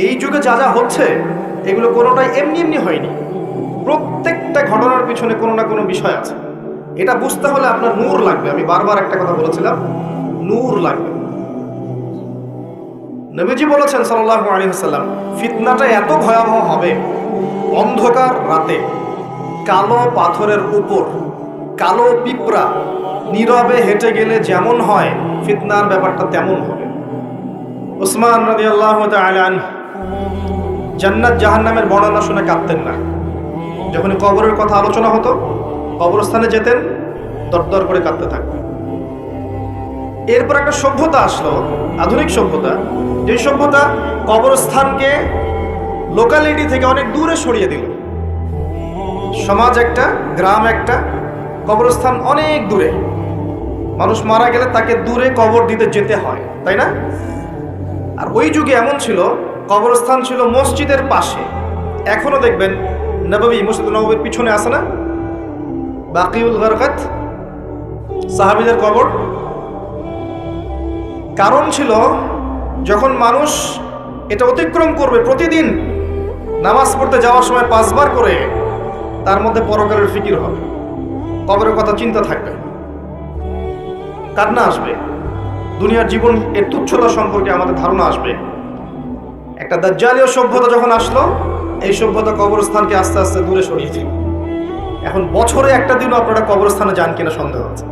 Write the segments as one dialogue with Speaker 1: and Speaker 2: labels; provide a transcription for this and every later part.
Speaker 1: এই যুগে যা যা হচ্ছে এগুলো কোনোটাই এমনি এমনি হয়নি। প্রত্যেকটা ঘটনার পিছনে কোনো না কোনো বিষয় আছে। এটা বুঝতে হলে আপনার নূর লাগবে। আমি বারবার একটা কথা বলেছিলাম, নূর লাগবে। নবীজি বলেছেন সাল্লাল্লাহু আলাইহি ওয়াসাল্লাম, ফিতনাটা এত ভয়াবহ হবে, অন্ধকার রাতে কালো পাথরের উপর কালো পিঁপড়া নীরবে হেঁটে গেলে যেমন হয়, ফিতনার ব্যাপারটা তেমন হবে। উসমান রাদিয়াল্লাহু তাআলা আনহু জান্নাত জাহান্নামের বর্ণনা শুনে কাঁদতেন না। যখন কবরের কথা আলোচনা হতো, কবরস্থানে যেতেন, দরদর করে কাঁদতে থাকতেন। এরপর একটা সভ্যতা আসলো, আধুনিক সভ্যতা, যে সভ্যতা কবরস্থানকে লোকালিটি থেকে অনেক দূরে সরিয়ে দিল। সমাজ একটা, গ্রাম একটা, কবরস্থান অনেক দূরে। মানুষ মারা গেলে তাকে দূরে কবর দিতে যেতে হয়, তাই না? আর ওই যুগে এমন ছিল, কবরস্থান ছিল মসজিদের পাশে। এখনো দেখবেন নববী, মসজিদ নববীর পিছনে আছে না বাকিউল গারকাত, সাহাবীদের কবর। কারণ ছিল, যখন মানুষ এটা অতিক্রম করবে, প্রতিদিন নামাজ পড়তে যাওয়ার সময় 5 বার করে, তার মধ্যে পরকালের ফিকির হবে, কবরের কথা চিন্তা থাকবে, কান্না আসবে, দুনিয়ার জীবন এর তুচ্ছতা সম্পর্কে আমাদের ধারণা আসবে। একটা দাজ্জালীয় সভ্যতা যখন আসলো, এই সভ্যতা কবরস্থানকে আস্তে আস্তে দূরে সরিয়েছিল। এখন বছরে একটা দিনও আপনারা কবরস্থানে যান কিনা সন্দেহ আছে।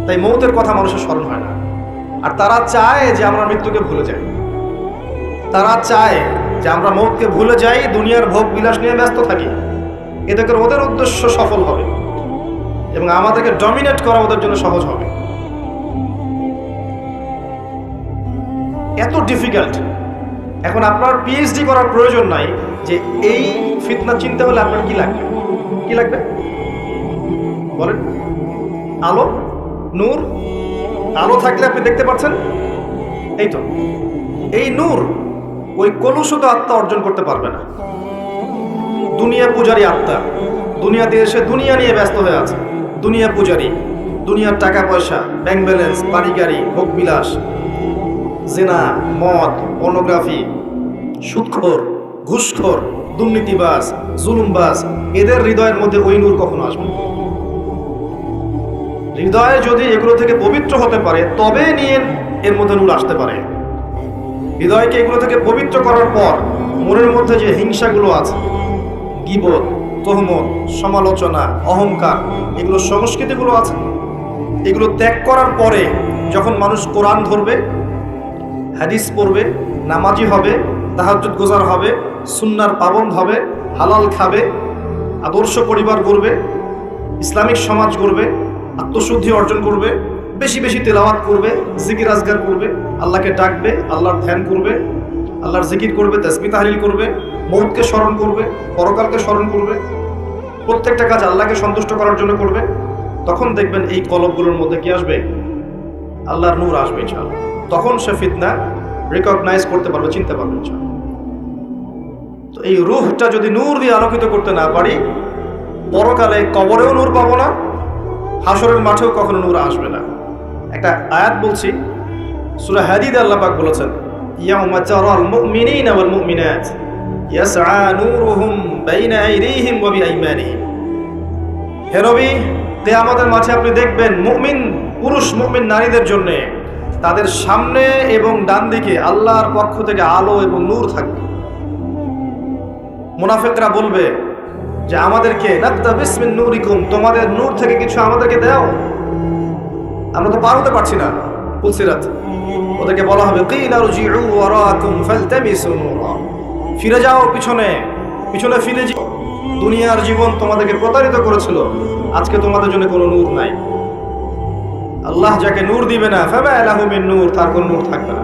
Speaker 1: তাই মৌতের কথা মানুষের স্মরণ হয় না। আর তারা চায় যে আমরা মৃত্যুকে ভুলে যাই। তারা চায় যে আমরা মৌতকে ভুলে যাই, দুনিয়ার ভোগ বিলাস নিয়ে ব্যস্ত থাকি। এতে করে ওদের উদ্দেশ্য সফল হবে এবং আমাদেরকে ডমিনেট করা ওদের জন্য সহজ হবে। এত ডিফিকাল্ট। এখন আপনার পিএইচডি করার প্রয়োজন নাই যে এই ফিতনা চিনতে হলে আপনার কি লাগবে। কি লাগবে বলেন? আলো, নূর। আলো থাকলে আপনি দেখতে পাচ্ছেন, এই তো। এই নূর ওই কলুষিত আত্মা অর্জন করতে পারবে না। দুনিয়া পূজারী আত্মা, দুনিয়াতে এসে দুনিয়া নিয়ে ব্যস্ত হয়ে আছে। দুনিয়া পূজারী, দুনিয়ার টাকা পয়সা, ব্যাংক ব্যালেন্স, বাড়ি গাড়ি, ভোগ বিলাস, জিনা, মদ, পর্নোগ্রাফি, সুদখোর, ঘুষখোর, দুর্নীতিবাজ, জুলুমবাজ, এদের হৃদয়ের মধ্যে ওই নূর কখনো আসবে না। হৃদয়ে যদি এগুলো থেকে পবিত্র হতে পারে, তবে নিয়ে এর মধ্যে নূর আসতে পারে। হৃদয়কে এগুলো থেকে পবিত্র করার পর মনের মধ্যে যে হিংসাগুলো আছে, গীবত, তহমত, সমালোচনা, অহংকার, এগুলো সংস্কৃতিগুলো আছে, এগুলো ত্যাগ করার পরে যখন মানুষ কোরআন ধরবে, হাদিস পড়বে, নামাজি হবে, তাহাজ্জুদ গোজার হবে, সুন্নাহর পাবন্দ হবে, হালাল খাবে, আদর্শ পরিবার গড়বে, ইসলামিক সমাজ গড়বে, আত্মশুদ্ধি অর্জন করবে, বেশি বেশি তেলাওয়াত করবে, জিকির আজগার করবে, আল্লাহকে ডাকবে, আল্লাহর ধ্যান করবে, আল্লাহর জিকির করবে, তাসবিহ তাহলিল করবে, মৌতকে স্মরণ করবে, পরকালকে স্মরণ করবে, প্রত্যেকটা কাজ আল্লাহকে সন্তুষ্ট করার জন্য করবে। তখন দেখবেন এই কলবগুলোর মধ্যে কি আসবে? আল্লাহর নূর আসবে ইনশাআল্লাহ। তখন সে ফিতনা রিকগনাইজ করতে পারবে, চিনতে পারবে ইনশাআল্লাহ। তো এই রূহটা যদি নূর দিয়ে আলোকিত করতে না পারি, পরকালে কবরেও নূর পাবো না, হাসরের মাঠেও কখনো নূর আসবে না। একটা আয়াত বলছি, সূরা হাদীদে আল্লাহ পাক বলেছেন, ইয়াউমা তারাল মুমিনিনা ওয়াল মুমিনাত ইয়াসআ নূরুহুম বাইনা আইদিহিম ওয়া বিআইমানিহিম। হে নবী, কিয়ামতের মাঠে আপনি দেখবেন মুমিন পুরুষ, মুমিন নারীদের জন্য তাদের সামনে এবং ডান দিকে আল্লাহর পক্ষ থেকে আলো এবং নূর থাকবে। মুনাফিকরা বলবে যে আমাদেরকে নাকতাবিস মিন নূরিকুম, তোমাদের নূর থেকে কিছু আমাদেরকে দাও, আমরা তো পার হতে পারছি না। ফুলসিরাত, ওদেরকে বলা হবে কিলা রুজিউ ওয়ারাকুম ফালতামিসু নূরা, ফিরে যাও, পিছনে পিছনে ফিরে যাও। দুনিয়ার জীবন তোমাদেরকে প্রতারিত করেছিল, আজকে তোমাদের জন্য কোনো নূর নাই। আল্লাহ যাকে নূর দিবে না, ফামা লাহু মিন নূর, তার কোনো নূর থাকবে না।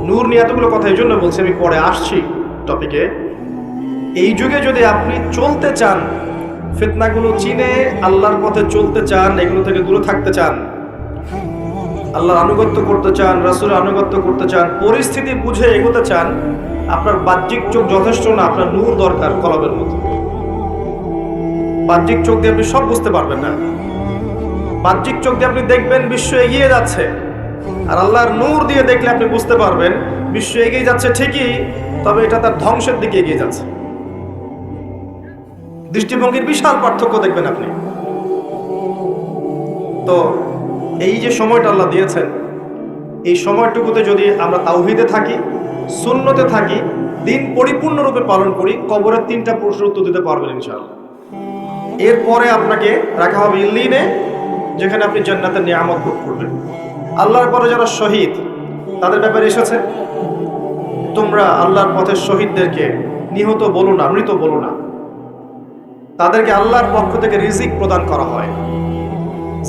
Speaker 1: নূর নিয়ে এতগুলো কথা এই জন্য বলছি, আমি পরে আসছি টপিকে। এই যুগে যদি আপনি চলতে চান, ফিতনাগুলো চিনে আল্লাহর পথে চলতে চান, এগুলো থেকে দূরে থাকতে চান, আল্লাহর আনুগত্য করতে চান, রাসূলের আনুগত্য করতে চান, পরিস্থিতি বুঝে এগোতে চান, আপনার বাহ্যিক চোখ যথেষ্ট না, আপনার নূর দরকার কলবের মতো। বাহ্যিক চোখ দিয়ে আপনি সব বুঝতে পারবেন না। বাহ্যিক চোখ দিয়ে আপনি দেখবেন বিশ্ব এগিয়ে যাচ্ছে, আর আল্লাহর নূর দিয়ে দেখলে আপনি বুঝতে পারবেন বিশ্ব এগিয়ে যাচ্ছে ঠিকই, তবে এটা তার ধ্বংসের দিকে এগিয়ে যাচ্ছে। দৃষ্টিভঙ্গির বিশাল পার্থক্য দেখবেন আপনি। তো এই যে সময়টা আল্লাহ দিয়েছেন, এই সময়টুকুতে যদি আমরা তাওহীদে থাকি, সুন্নতে থাকি, দিন পরিপূর্ণরূপে পালন করি, কবরের 3টা প্রশ্নের উত্তর দিতে পারবেন ইনশাআল্লাহ। এরপরে আপনাকে রাখা হবে ইল্লিনে, যেখানে আপনি জান্নাতের নিয়ামত ভোগ করবেন। আল্লাহর পরে যারা শহীদ, তাদের ব্যাপারে এসেছে, তোমরা আল্লাহর পথের শহীদদেরকে নিহত বলো না, মৃত বলো না। তাদেরকে আল্লাহর পক্ষ থেকে রিজিক প্রদান করা হয়।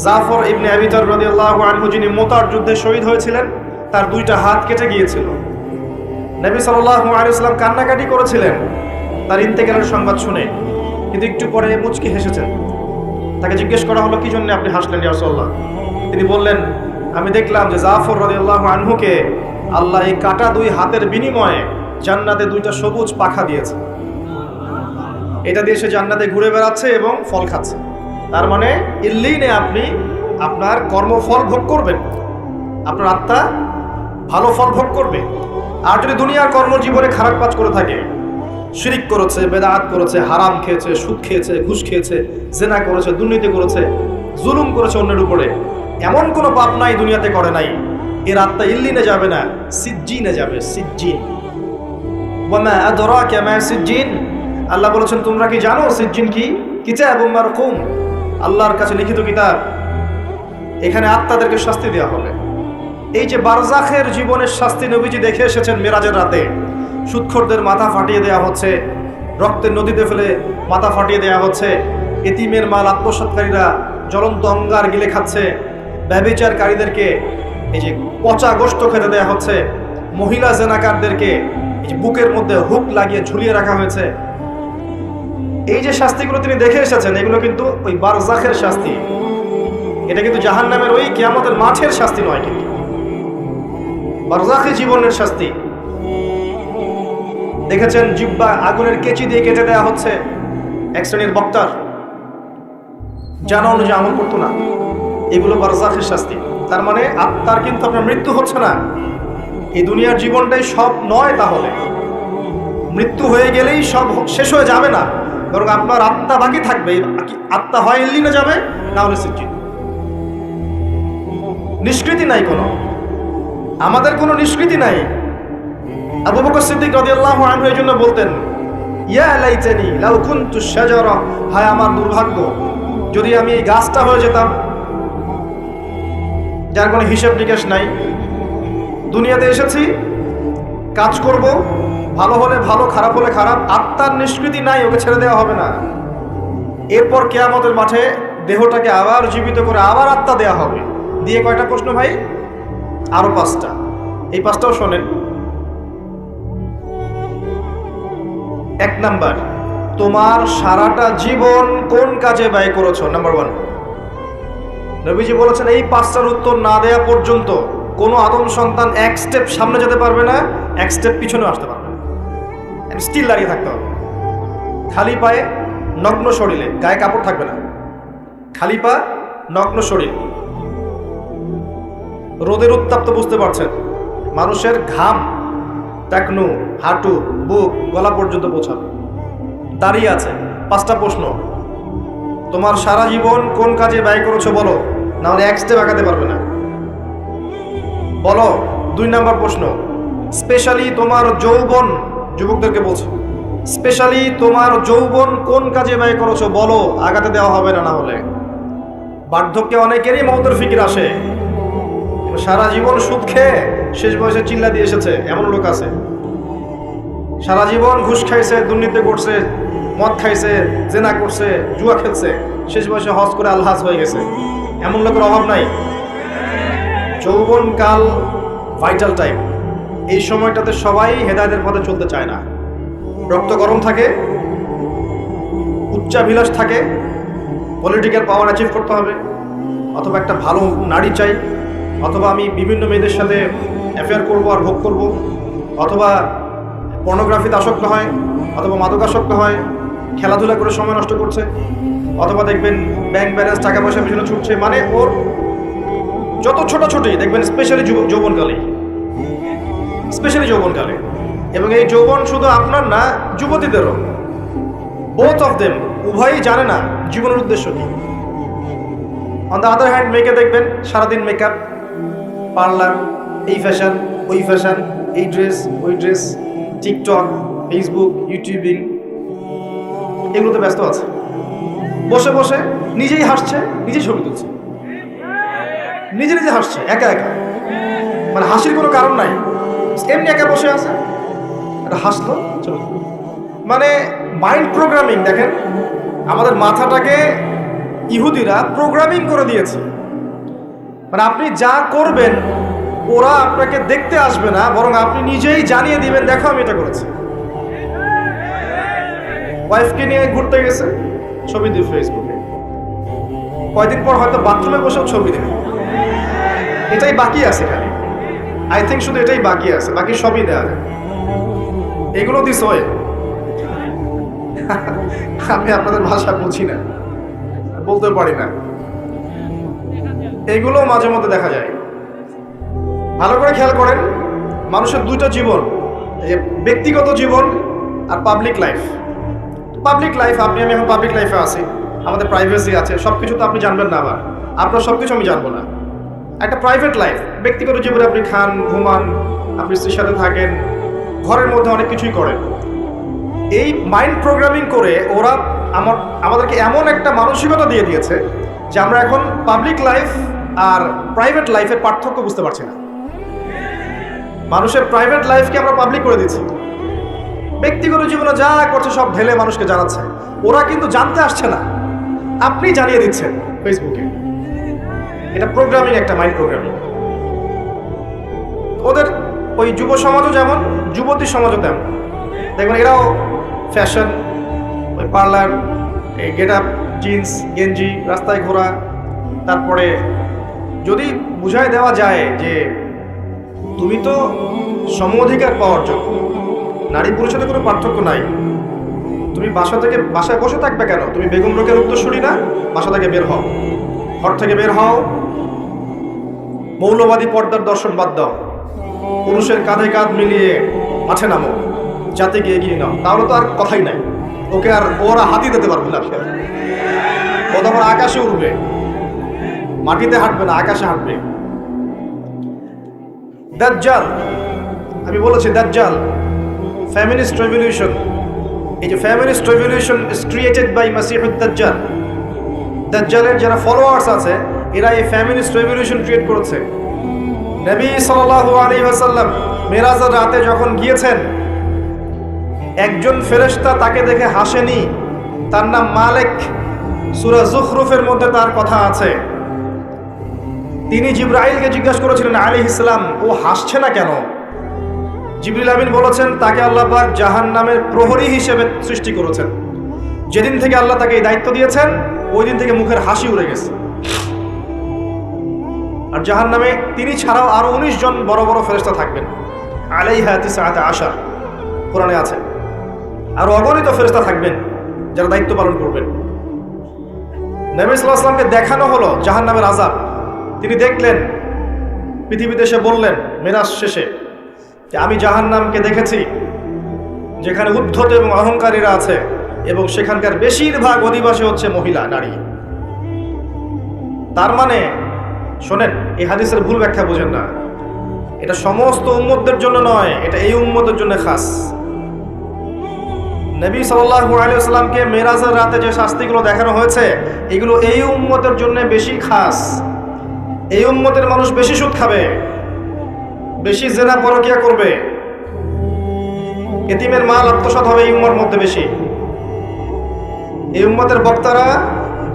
Speaker 1: জাফর ইবনে আবি তালব রাদিয়াল্লাহু আনহু, যিনি মুতার যুদ্ধে শহীদ হয়েছিলেন, তার 2টা হাত কেটে গিয়েছিল। নবী সাল্লাল্লাহু আলাইহি ওয়াসাল্লাম কান্নাকাটি করেছিলেন তার ইন্তেকালের সংবাদ শুনে, কিন্তু একটু পরে মুচকি হেসেছেন। তাকে জিজ্ঞেস করা হলো, কি জন্য আপনি হাসলেন ইয়া রাসূলুল্লাহ? তিনি বললেন, আমি দেখলাম যে জাফর রাদিয়াল্লাহু আনহুকে আল্লাহ এই কাটা 2 হাতের বিনিময়ে জান্নাতে 2টা সবুজ পাখা দিয়েছে। এটা দিয়ে সে জান্নাতে ঘুরে বেড়াচ্ছে এবং ফল খাচ্ছে। তার মানে ইল্লিনে আপনি আপনার কর্মফল ভোগ করবেন, আপনার আত্মা ভালো ফল ভোগ করবে। আর যদি দুনিয়ার কর্মজীবনে খারাপ কাজ করে থাকে, শিরিক করেছে, বেদাত করেছে, হারাম খেয়েছে, সুদ খেয়েছে, ঘুষ খেয়েছে, জেনা করেছে, দুর্নীতি করেছে, জুলুম করেছে অন্যের উপরে, এমন কোনো পাপ নাই দুনিয়াতে করে নাই, এর আত্মা ইল্লিনে যাবে না, সিজ্জিনে যাবে। সিজ্জিন, ওয়ামা আদরাকা মা সিজ্জিন। আল্লাহ বলেছেন, তোমরা কি জানো সিজ্জিন কি? কিতাবুম মারকুম, আল্লাহর কাছে লিখিত কিতাব। এখানে আত্মাদেরকে শাস্তি দেওয়া হবে। এই যে বারজাখের জীবনের শাস্তি নবীজি দেখে এসেছেন মেরাজের রাতে, সুদখোরদের মাথা ফাটিয়ে দেওয়া হচ্ছে, রক্তের নদীতে ফেলে মাথা ফাটিয়ে দেওয়া হচ্ছে, এতিমের মাল আত্মসাৎকারীরা জ্বলন্ত অঙ্গার গিলে খাচ্ছে, ব্যভিচারকারীদেরকে এই যে পচা গোশত খেতে দেওয়া হচ্ছে, মহিলা জেনাকারদেরকে এই যে বুকের মধ্যে হুক লাগিয়ে ঝুলিয়ে রাখা হয়েছে। এই যে শাস্তিগুলো তিনি দেখে এসেছেন, এগুলো কিন্তু ওই বারজাখের শাস্তি। এটা কিন্তু জাহান্নামের ওই কিয়ামতের মাঠের শাস্তি নয়, কিন্তু বারজাখী জীবনের শাস্তি। দেখেছেন জিহ্বা আগুনের কেচি দিয়ে কেটে দেওয়া হচ্ছে এক শ্রেণীর বক্তার, জানা অনুযায়ী আমল করতো না। এগুলো বারজাখের শাস্তি। তার মানে আত্মার কিন্তু আপনার মৃত্যু হচ্ছে না। এই দুনিয়ার জীবনটাই সব নয়, তাহলে মৃত্যু হয়ে গেলেই সব শেষ হয়ে যাবে না, বরং আপনার আত্মা বাকি থাকবে। আত্মা হয় ইল্লিনে যাবে, না হলে সিজ্জিন। নিষ্কৃতি নাই কোনো, আমাদের কোনো নিষ্কৃতি নাই। আবু বকর সিদ্দিক রাদিয়াল্লাহু আনহু এই জন্য বলতেন, ইয়া লাইতানি লাউ কুনতু শাজারা, হায় আমার দুর্ভাগ্য যদি আমি এই গাছটা হয়ে যেতাম, যার কোনো হিসাব নিকাশ নাই। দুনিয়াতে এসেছি, কাজ করব, ভালো হলে ভালো, খারাপ হলে খারাপ, আত্মার নিষ্কৃতি নাই, ওকে ছেড়ে দেওয়া হবে না। এরপর কিয়ামতের মাঠে দেহটাকে আবার জীবিত করে আবার আত্মা দেওয়া হবে। দিয়ে কয়টা প্রশ্ন ভাই? আরো 5টা। এই 5টাও শোনেন। 1 নাম্বার, তোমার সারাটা জীবন কোন কাজে ব্যয় করেছো? নাম্বার 1। নবীজি বলেছেন, এই 5টার উত্তর না দেয়া পর্যন্ত কোনো আদম সন্তান 1 স্টেপ সামনে যেতে পারবে না, 1 স্টেপ পিছনে আসতে পারবে না, স্টিল দাঁড়িয়ে থাকতে হবে। খালি পায়ে, নগ্ন শরীরে, গায়ে কাপড় থাকবে না, খালি পা, নগ্ন শরীর। রোদের উত্তাপ তো বুঝতে পারছেন, মানুষের ঘাম টাকনু, হাঁটু, বুক, গলা পর্যন্ত পৌঁছাবে। দাঁড়িয়ে আছে। 5টা প্রশ্ন, তোমার সারা জীবন কোন কাজে ব্যয় করেছো বলো, না হলে 1 স্টেপ আগাতে পারবে না, বলো। 2 নাম্বার প্রশ্ন, স্পেশালি তোমার যৌবন, যুবকদেরকে বলছো, স্পেশালি তোমার যৌবন কোন কাজে ব্যয় করেছো বলো, আগাতে দেওয়া হবে না, না হলে। বার্ধক্যে অনেকেরই মওতের ফিকির আসে, সারা জীবন সুদ খেয়ে শেষ বয়সে চিল্লা দিয়ে এসেছে, এমন লোক আছে। সারা জীবন ঘুষ খাইছে, দুর্নীতি করছে, মদ খাইছে, জেনা করছে, জুয়া খেলছে, শেষ বয়সে হজ করে আলহাজ হয়ে গেছে, এমন লোকের অভাব নাই। যৌবনকাল ভাইটাল টাইম, এই সময়টাতে সবাই হেদায়েতের পথে চলতে চায় না। রক্ত গরম থাকে, উচ্চাভিলাষ থাকে, পলিটিক্যাল পাওয়ার অ্যাচিভ করতে হবে, অথবা একটা ভালো নারী চাই, অথবা আমি বিভিন্ন মেয়েদের সাথে অ্যাফেয়ার করবো আর ভোগ করব, অথবা পর্নোগ্রাফিতে আসক্ত হয়, অথবা মাদকাসক্ত হয়, খেলাধুলা করে সময় নষ্ট করছে, অথবা দেখবেন ব্যাংক ব্যালেন্স, টাকা পয়সা পিছনে ছুটছে। মানে ওর যত ছোটাছুটি দেখবেন, স্পেশালি যৌবনকালে স্পেশালি যৌবনকালে। এবং এই যৌবন শুধু আপনার না, যুবতীদেরও। বোথ অফ দেম, উভয়ই জানে না জীবনের উদ্দেশ্য কি। অন দ্য আদার হ্যান্ড, মেয়েকে দেখবেন সারাদিন মেকআপ, পার্লার, এই ফ্যাশন, ওই ফ্যাশন, এই ড্রেস, ওই ড্রেস, টিকটক, ফেসবুক, ইউটিউবিং, এগুলোতে ব্যস্ত আছে। বসে বসে নিজেই হাসছে, নিজেই ছবি তুলছে, নিজে নিজে হাসছে একা একা। মানে হাসির কোনো কারণ নাই, এমনি একা বসে আছে, এটা হাসলো, চলো। মানে মাইন্ড প্রোগ্রামিং। দেখেন, আমাদের মাথাটাকে ইহুদিরা প্রোগ্রামিং করে দিয়েছে। মানে আপনি যা করবেন ওরা আপনাকে দেখতে আসবে না, বরং আপনি নিজেই জানিয়ে দিবেন, দেখো আমি এটা করেছি। ওয়াইফকে নিয়ে ঘুরতে গেছে, ছবি দিবে ফেসবুকে, কয়দিন পর হয়তো বাথরুমে বসেও ছবি দেবে। এটাই বাকি আছে খালি, আই থিঙ্ক শুধু এটাই বাকি আছে, বাকি সবই দেওয়া যায়। এগুলো দিস হয়। আমি আপনাদের ভাষা বুঝি না, বলতে পারি না। এগুলো মাঝে মধ্যে দেখা যায়। ভালো করে খেয়াল করেন, মানুষের দুইটা জীবন, ব্যক্তিগত জীবন আর পাবলিক লাইফ। পাবলিক লাইফ, আপনি আমি এখন পাবলিক লাইফে আছি, আমাদের প্রাইভেসি আছে, সব কিছু তো আপনি জানবেন না, আবার আপনার সব কিছু আমি জানবো না। একটা প্রাইভেট লাইফ, ব্যক্তিগত জীবনে আপনি খান, ঘুমান, আপনি স্ত্রীর সাথে থাকেন, ঘরের মধ্যে অনেক কিছুই করেন। এই মাইন্ড প্রোগ্রামিং করে ওরা আমাদেরকে এমন একটা মানসিকতা দিয়ে দিয়েছে যে আমরা এখন পাবলিক লাইফ আর প্রাইভেট লাইফের পার্থক্য বুঝতে পারছি না। মানুষের প্রাইভেট লাইফকে আমরা পাবলিক করে দিচ্ছি, ব্যক্তিগত জীবনে যা করছে সব ঢেলে মানুষকে জানাচ্ছে। ওরা কিন্তু জানতে আসছে না, আপনি জানিয়ে দিচ্ছেন ফেসবুকে। এটা প্রোগ্রামিং, একটা মাইন্ড প্রোগ্রামিং। ওদের ওই যুব সমাজও যেমন, যুবতী সমাজও তেমন। দেখবেন এরাও ফ্যাশন, ওই পার্লার, এই গেট আপ, জিন্স, গেঞ্জি, রাস্তায় ঘোরা। তারপরে যদি বুঝায় দেওয়া যায় যে তুমি তো সম অধিকার পাওয়ার যোগ্য, নারী পুরুষের সাথে কোনো পার্থক্য নাই, তুমি বাসায় বসে থাকবে কেন? তুমি বেগম রোকেয়ার উত্তরসূরি না? বাসা থেকে বের হও, ঘর থেকে বের হও, মৌলবাদী পর্দার দর্শন বাদ দাও, পুরুষের কাঁধে কাঁধ মিলিয়ে মাঠে নামো, জাতিকে এগিয়ে নাও। তাহলে তো আর কথাই নাই, ওকে আর ওরা হাতি দিতে পারবে না। ও তখন আকাশে উড়বে, মাটিতে হাঁটবে না, আকাশে হাঁটবে। দাজ্জাল, আমি বলেছি দাজ্জাল, ফেমিনিস্ট রেভলিউশন। এই যে feminist revolution is created by মাসিহুদ দাজ্জাল। দাজ্জালের যারা ফলোয়ার্স আছে এরা এই ফেমিনিস্ট রেভলিউশন ক্রিয়েট করেছে। নবী সাল্লাল্লাহু আলাইহি ওয়াসাল্লাম মেরাজের রাতে যখন গিয়েছেন, একজন ফেরেশতা তাকে দেখে হাসেনি, তার নাম মালিক। সূরা যুখরুফের মধ্যে তার কথা আছে। তিনি জিবরাইলকে জিজ্ঞাসা করেছিলেন আলাইহিস সালাম, ও হাসছে না কেন? জিবরিল আমিন বলেছেন, তাকে আল্লাহ পাক জাহান্নামের প্রহরী হিসেবে সৃষ্টি করেছেন। যেদিন থেকে আল্লাহ তাকে এই দায়িত্ব দিয়েছেন, ওই দিন থেকে মুখের হাসি উড়ে গেছে। আর জাহান্নামে তিনি ছাড়াও আরো 19 জন বড় বড় ফেরেশতা থাকবেন। আলাইহা তিসআতা আশার, কোরআনে আছে। আর অগণিত ফেরেশতা থাকবেন যারা দায়িত্ব পালন করবেন। নবী সাল্লাল্লাহু আলাইহি ওয়াসাল্লামকে দেখানো হলো জাহান্নামের আযাব। তিনি দেখলেন, পৃথিবীতে এসে বললেন মেরাজ শেষে যে আমি জাহান্নামকে দেখেছি, যেখানে উদ্ধত এবং অহংকারীরা আছে, এবং সেখানকার বেশিরভাগ অধিবাসী হচ্ছে মহিলা, নারী। তার মানে শোনেন, এই হাদিসের ভুল ব্যাখ্যা বোঝেন না। এটা সমস্ত উম্মতদের জন্য নয়, এটা এই উম্মতের জন্য খাস। নবী সাল্লাল্লাহু আলাইহি ওয়াসাল্লামকে মেরাজের রাতে যে শাস্তিগুলো দেখানো হয়েছে, এগুলো এই উম্মতের জন্য বেশি খাস। এই উম্মতের মানুষ বেশি সুদ খাবে, বেশি জেনা পরকিয়া করবে, এতিমের মাল আত্মসাৎ হবে এই উম্মতের মধ্যে বেশি। এই উম্মতের বক্তারা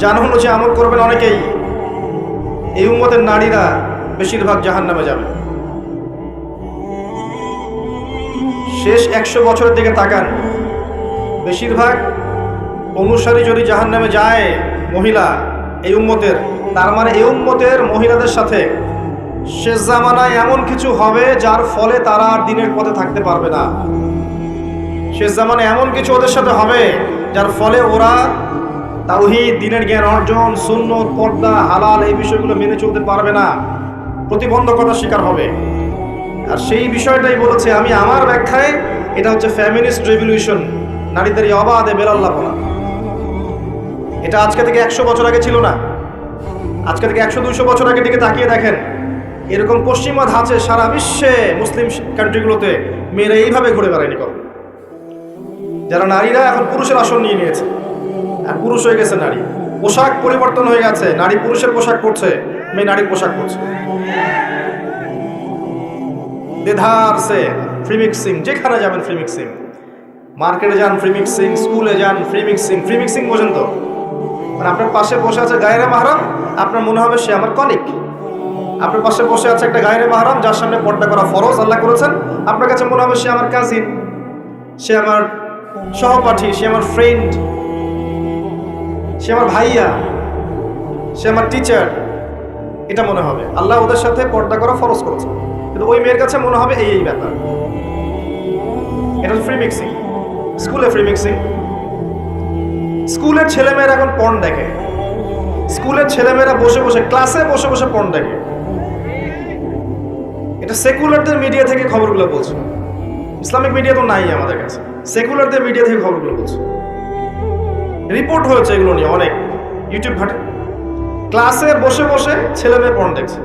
Speaker 1: জানহুন যে আমল করবেন অনেকেই। এই উম্মতের নারীরা বেশিরভাগ জাহান্নামে যাবে। শেষ 100 বছরের দিকে তাকান, বেশিরভাগ অনুসারী যদি জাহান্নামে যায় মহিলা এই উম্মতের, তার মানে এই উম্মতের মহিলাদের সাথে শেষ জামানায় এমন কিছু হবে যার ফলে তারা আর দিনের পথে থাকতে পারবে না। শেষ জামানায় এমন কিছু ওদের সাথে হবে যার ফলে ওরা তাওহীদ, দ্বীনের জ্ঞান অর্জন, সুন্নত, পর্দা, হালাল এই বিষয়গুলো মেনে চলতে পারবে না, প্রতিবন্ধকতার শিকার হবে। আর সেই বিষয়টাই বলেছে আমি আমার ব্যাখ্যায়, এটা হচ্ছে ফ্যামিনিস্ট রেভলিউশন, নারীদের এই অবাধে বেলাল্লাপনা। এটা আজকে থেকে 100 বছর আগে ছিল না। আজকে থেকে 100-200 বছর আগে দিকে তাকিয়ে দেখেন, এরকম পশ্চিমা ধাঁচে সারা বিশ্বে মুসলিম কান্ট্রিগুলোতে মেয়েরা এইভাবে ঘুরে বেড়ায়নি কখনো। যারা নারীরা এখন পুরুষের আসন নিয়ে নিয়েছে, আর পুরুষ হয়ে গেছে নারী। পোশাক পরিবর্তন হয়ে গেছে, নারী পুরুষের পোশাক পরছে, মেয়ে নারীর পোশাক পরছে। দেধার সে ফ্রি মিক্সিং, যেখানে যাবেন ফ্রি মিক্সিং, মার্কেটে যান ফ্রি মিক্সিং, স্কুলে যান ফ্রি মিক্সিং। ফ্রি মিক্সিং বোঝেন তো? মানে আপনার পাশে বসে আছে গায়রে মাহরাম, আপনার মনে হবে সে আমার কলিগ। আপনার পাশে বসে আছে একটা গায়রে মাহরাম যার সামনে পর্দা করা ফরজ আল্লাহ করেছেন, আপনার কাছে মনে হবে সে আমার কাজিন, সে আমার সহপাঠী, সে আমার ফ্রেন্ড, সে আমার ভাইয়া, সে আমার টিচার। এটা মনে হবে। আল্লাহ ওদের সাথে পর্দা করা ফরজ করেছে, কিন্তু ওই মেয়ের কাছে মনে হবে এই ব্যাপার। এটা ফ্রি মিক্সিং। স্কুলে ফ্রি মিক্সিং। স্কুলের ছেলেমেয়েরা এখন পর্ন দেখে। স্কুলের ছেলেমেয়েরা বসে বসে, ক্লাসে বসে বসে পর্ন দেখে। এটা সেকুলারদের মিডিয়া থেকে খবরগুলো বলছে, ইসলামিক মিডিয়া তো নাই আমাদের কাছে। সেকুলারদের মিডিয়া থেকে খবরগুলো বলছে, রিপোর্ট হয়েছে এগুলো নিয়ে অনেক, ইউটিউব ঘাটে। ক্লাসে বসে বসে ছেলে মেয়ে পর্ন দেখছে,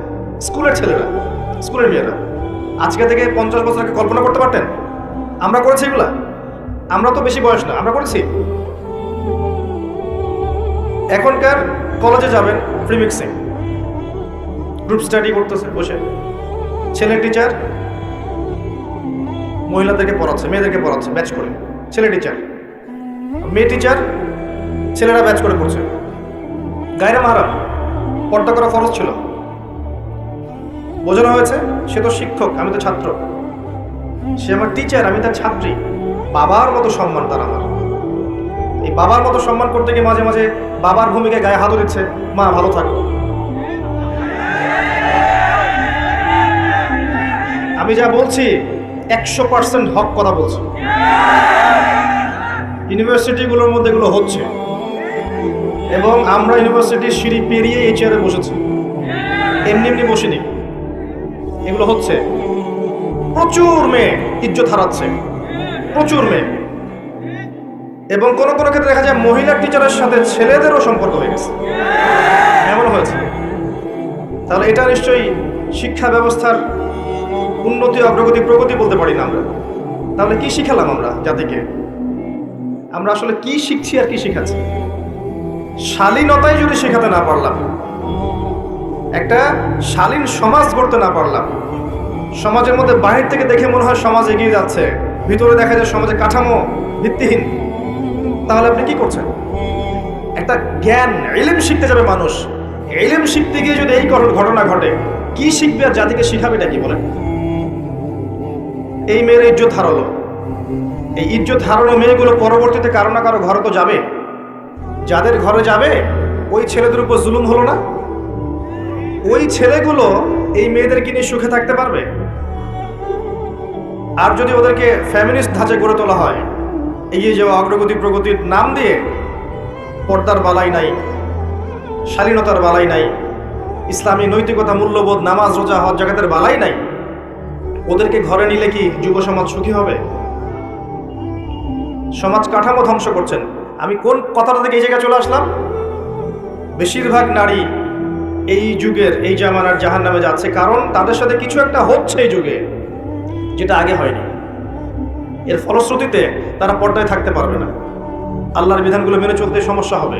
Speaker 1: স্কুলের ছেলেরা, স্কুলের মেয়েরা। আজকে থেকে 50 বছর আগে কল্পনা করতে পারতেন? আমরা করেছি এগুলা? আমরা তো বেশি বয়স না, আমরা করেছি। এখনকার কলেজে যাবেন ফ্রি মিক্সিং, গ্রুপ স্টাডি করতেছে বসে, ছেলে টিচার মহিলাদেরকে পড়াচ্ছে, মেয়েদেরকে পড়াচ্ছে ব্যাচ করে। ছেলে টিচার, মেয়ে টিচার, ছেলেরা ব্যাচ করে পড়ছে। গায়রে মাহরাম, পর্দা করা ফরজ ছিল। বোঝানো হয়েছে সে তো শিক্ষক, আমি তো ছাত্র, সে আমার টিচার, আমি তার ছাত্রী। বাবার মতো সম্মান তার আমার। এই বাবার মতো সম্মান করতে গিয়ে মাঝে মাঝে বাবার ভূমিকায় গায়ে হাতও দিচ্ছে, মা ভালো থাকো। আমি যা বলছি 100% হক কথা বলছি। ইউনিভার্সিটিগুলোর মধ্যে এগুলো হচ্ছে, এবং আমরা ইউনিভার্সিটির সিঁড়ি পেরিয়ে এই চেয়ারে বসেছি, এমনি এমনি বসিনি। এগুলো হচ্ছে। প্রচুর মেয়ে ইজ্জত হারাচ্ছে, প্রচুর মেয়ে। এবং কোনো কোনো ক্ষেত্রে দেখা যায় মহিলা টিচারের সাথে ছেলেদেরও সম্পর্ক হয়ে গেছে, এমন হয়েছে। তাহলে এটা নিশ্চয়ই শিক্ষা ব্যবস্থার উন্নতি, অগ্রগতি, প্রগতি বলতে পারি না আমরা। তাহলে কি শিখালাম আমরা জাতিকে? আমরা আসলে কি শিখছি আর কি শিখাচ্ছি? শালীনতাই যদি শেখাতে না পারলাম, একটা শালীন সমাজ গড়তে না পারলাম, সমাজের মধ্যে বাহির থেকে দেখে মনে হয় সমাজ এগিয়ে যাচ্ছে, ভিতরে দেখা যায় সমাজের কাঠামো ভিত্তিহীন, তাহলে আপনি কি করছেন? একটা জ্ঞান, ইলম শিখতে যাবে মানুষ, ইলম শিখতে গিয়ে যদি এই ঘটনা ঘটে, কি শিখবে আর জাতিকে শিখাবে এটা কি বলেন? এই মেয়ের ইজ্জত হারালো। এই ইজ্জত হারানো মেয়েগুলো পরবর্তীতে কারো না কারো ঘরে তো যাবে। যাদের ঘরে যাবে ওই ছেলেদের উপর জুলুম হলো না? ওই ছেলেগুলো এই মেয়েদেরকে নিয়ে সুখে থাকতে পারবে? আর যদি ওদেরকে ফ্যামিনিস্ট ধাঁচে গড়ে তোলা হয়, এগিয়ে যাওয়া, অগ্রগতি, প্রগতির নাম দিয়ে পর্দার বালাই নাই, শালীনতার বালাই নাই, ইসলামী নৈতিকতা, মূল্যবোধ, নামাজ, রোজা, হজ, জাকাতের বালাই নাই, ওদেরকে ঘরে নিলে কি যুব সমাজ সুখী হবে? সমাজ কাঠামো ধ্বংস করছেন। আমি কোন কথাটা থেকে এই জায়গায় চলে আসলাম? বেশিরভাগ নারী এই যুগের, এই জামানার জাহান্নামে যাচ্ছে, কারণ তাদের সাথে কিছু একটা হচ্ছে এই যুগে যেটা আগে হয়নি। এর ফলশ্রুতিতে তারা পর্দায় থাকতে পারবে না, আল্লাহর বিধানগুলো মেনে চলতে সমস্যা হবে,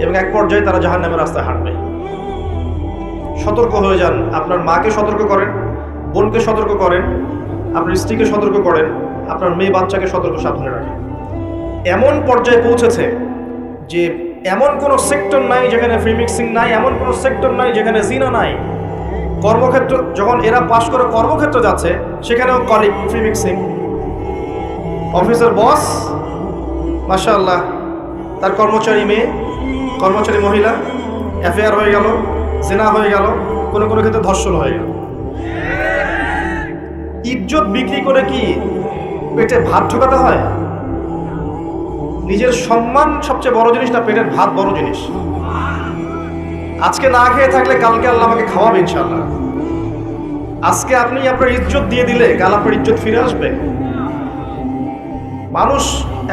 Speaker 1: এবং এক পর্যায়ে তারা জাহান্নামের রাস্তায় হাঁটবে। সতর্ক হয়ে যান। আপনার মাকে সতর্ক করেন, বোনকে সতর্ক করেন, আপনার স্ত্রীকে সতর্ক করেন, আপনার মেয়ে বাচ্চাকে সতর্ক সাবধানে রাখেন। এমন পর্যায়ে পৌঁছেছে যে এমন কোনো সেক্টর নাই যেখানে ফ্রি মিক্সিং নাই, এমন কোনো সেক্টর নাই যেখানে জিনা নাই। কর্মক্ষেত্র, যখন এরা পাশ করে কর্মক্ষেত্র যাচ্ছে, সেখানেও কলিগ ফ্রি মিক্সিং। অফিসের বস মাশাআল্লাহ, তার কর্মচারী মেয়ে, কর্মচারী মহিলা, অ্যাফেয়ার হয়ে গেল, জিনা হয়ে গেল, কোনো কোনো ক্ষেত্রে ধর্ষণ হয়ে গেল। ইজ্জত বিক্রি করে কি পেটে ভাত ঢোকাতে হয়? নিজের সম্মান সবচেয়ে বড় জিনিস না পেটের ভাত বড় জিনিস? আজকে না খেয়ে থাকলে কালকে আল্লাহ আমাকে খাওয়াবে ইনশাআল্লাহ। আজকে আপনি আপনার ইজ্জত দিয়ে দিলে কাল আপনার ইজ্জত ফিরে আসবে। মানুষ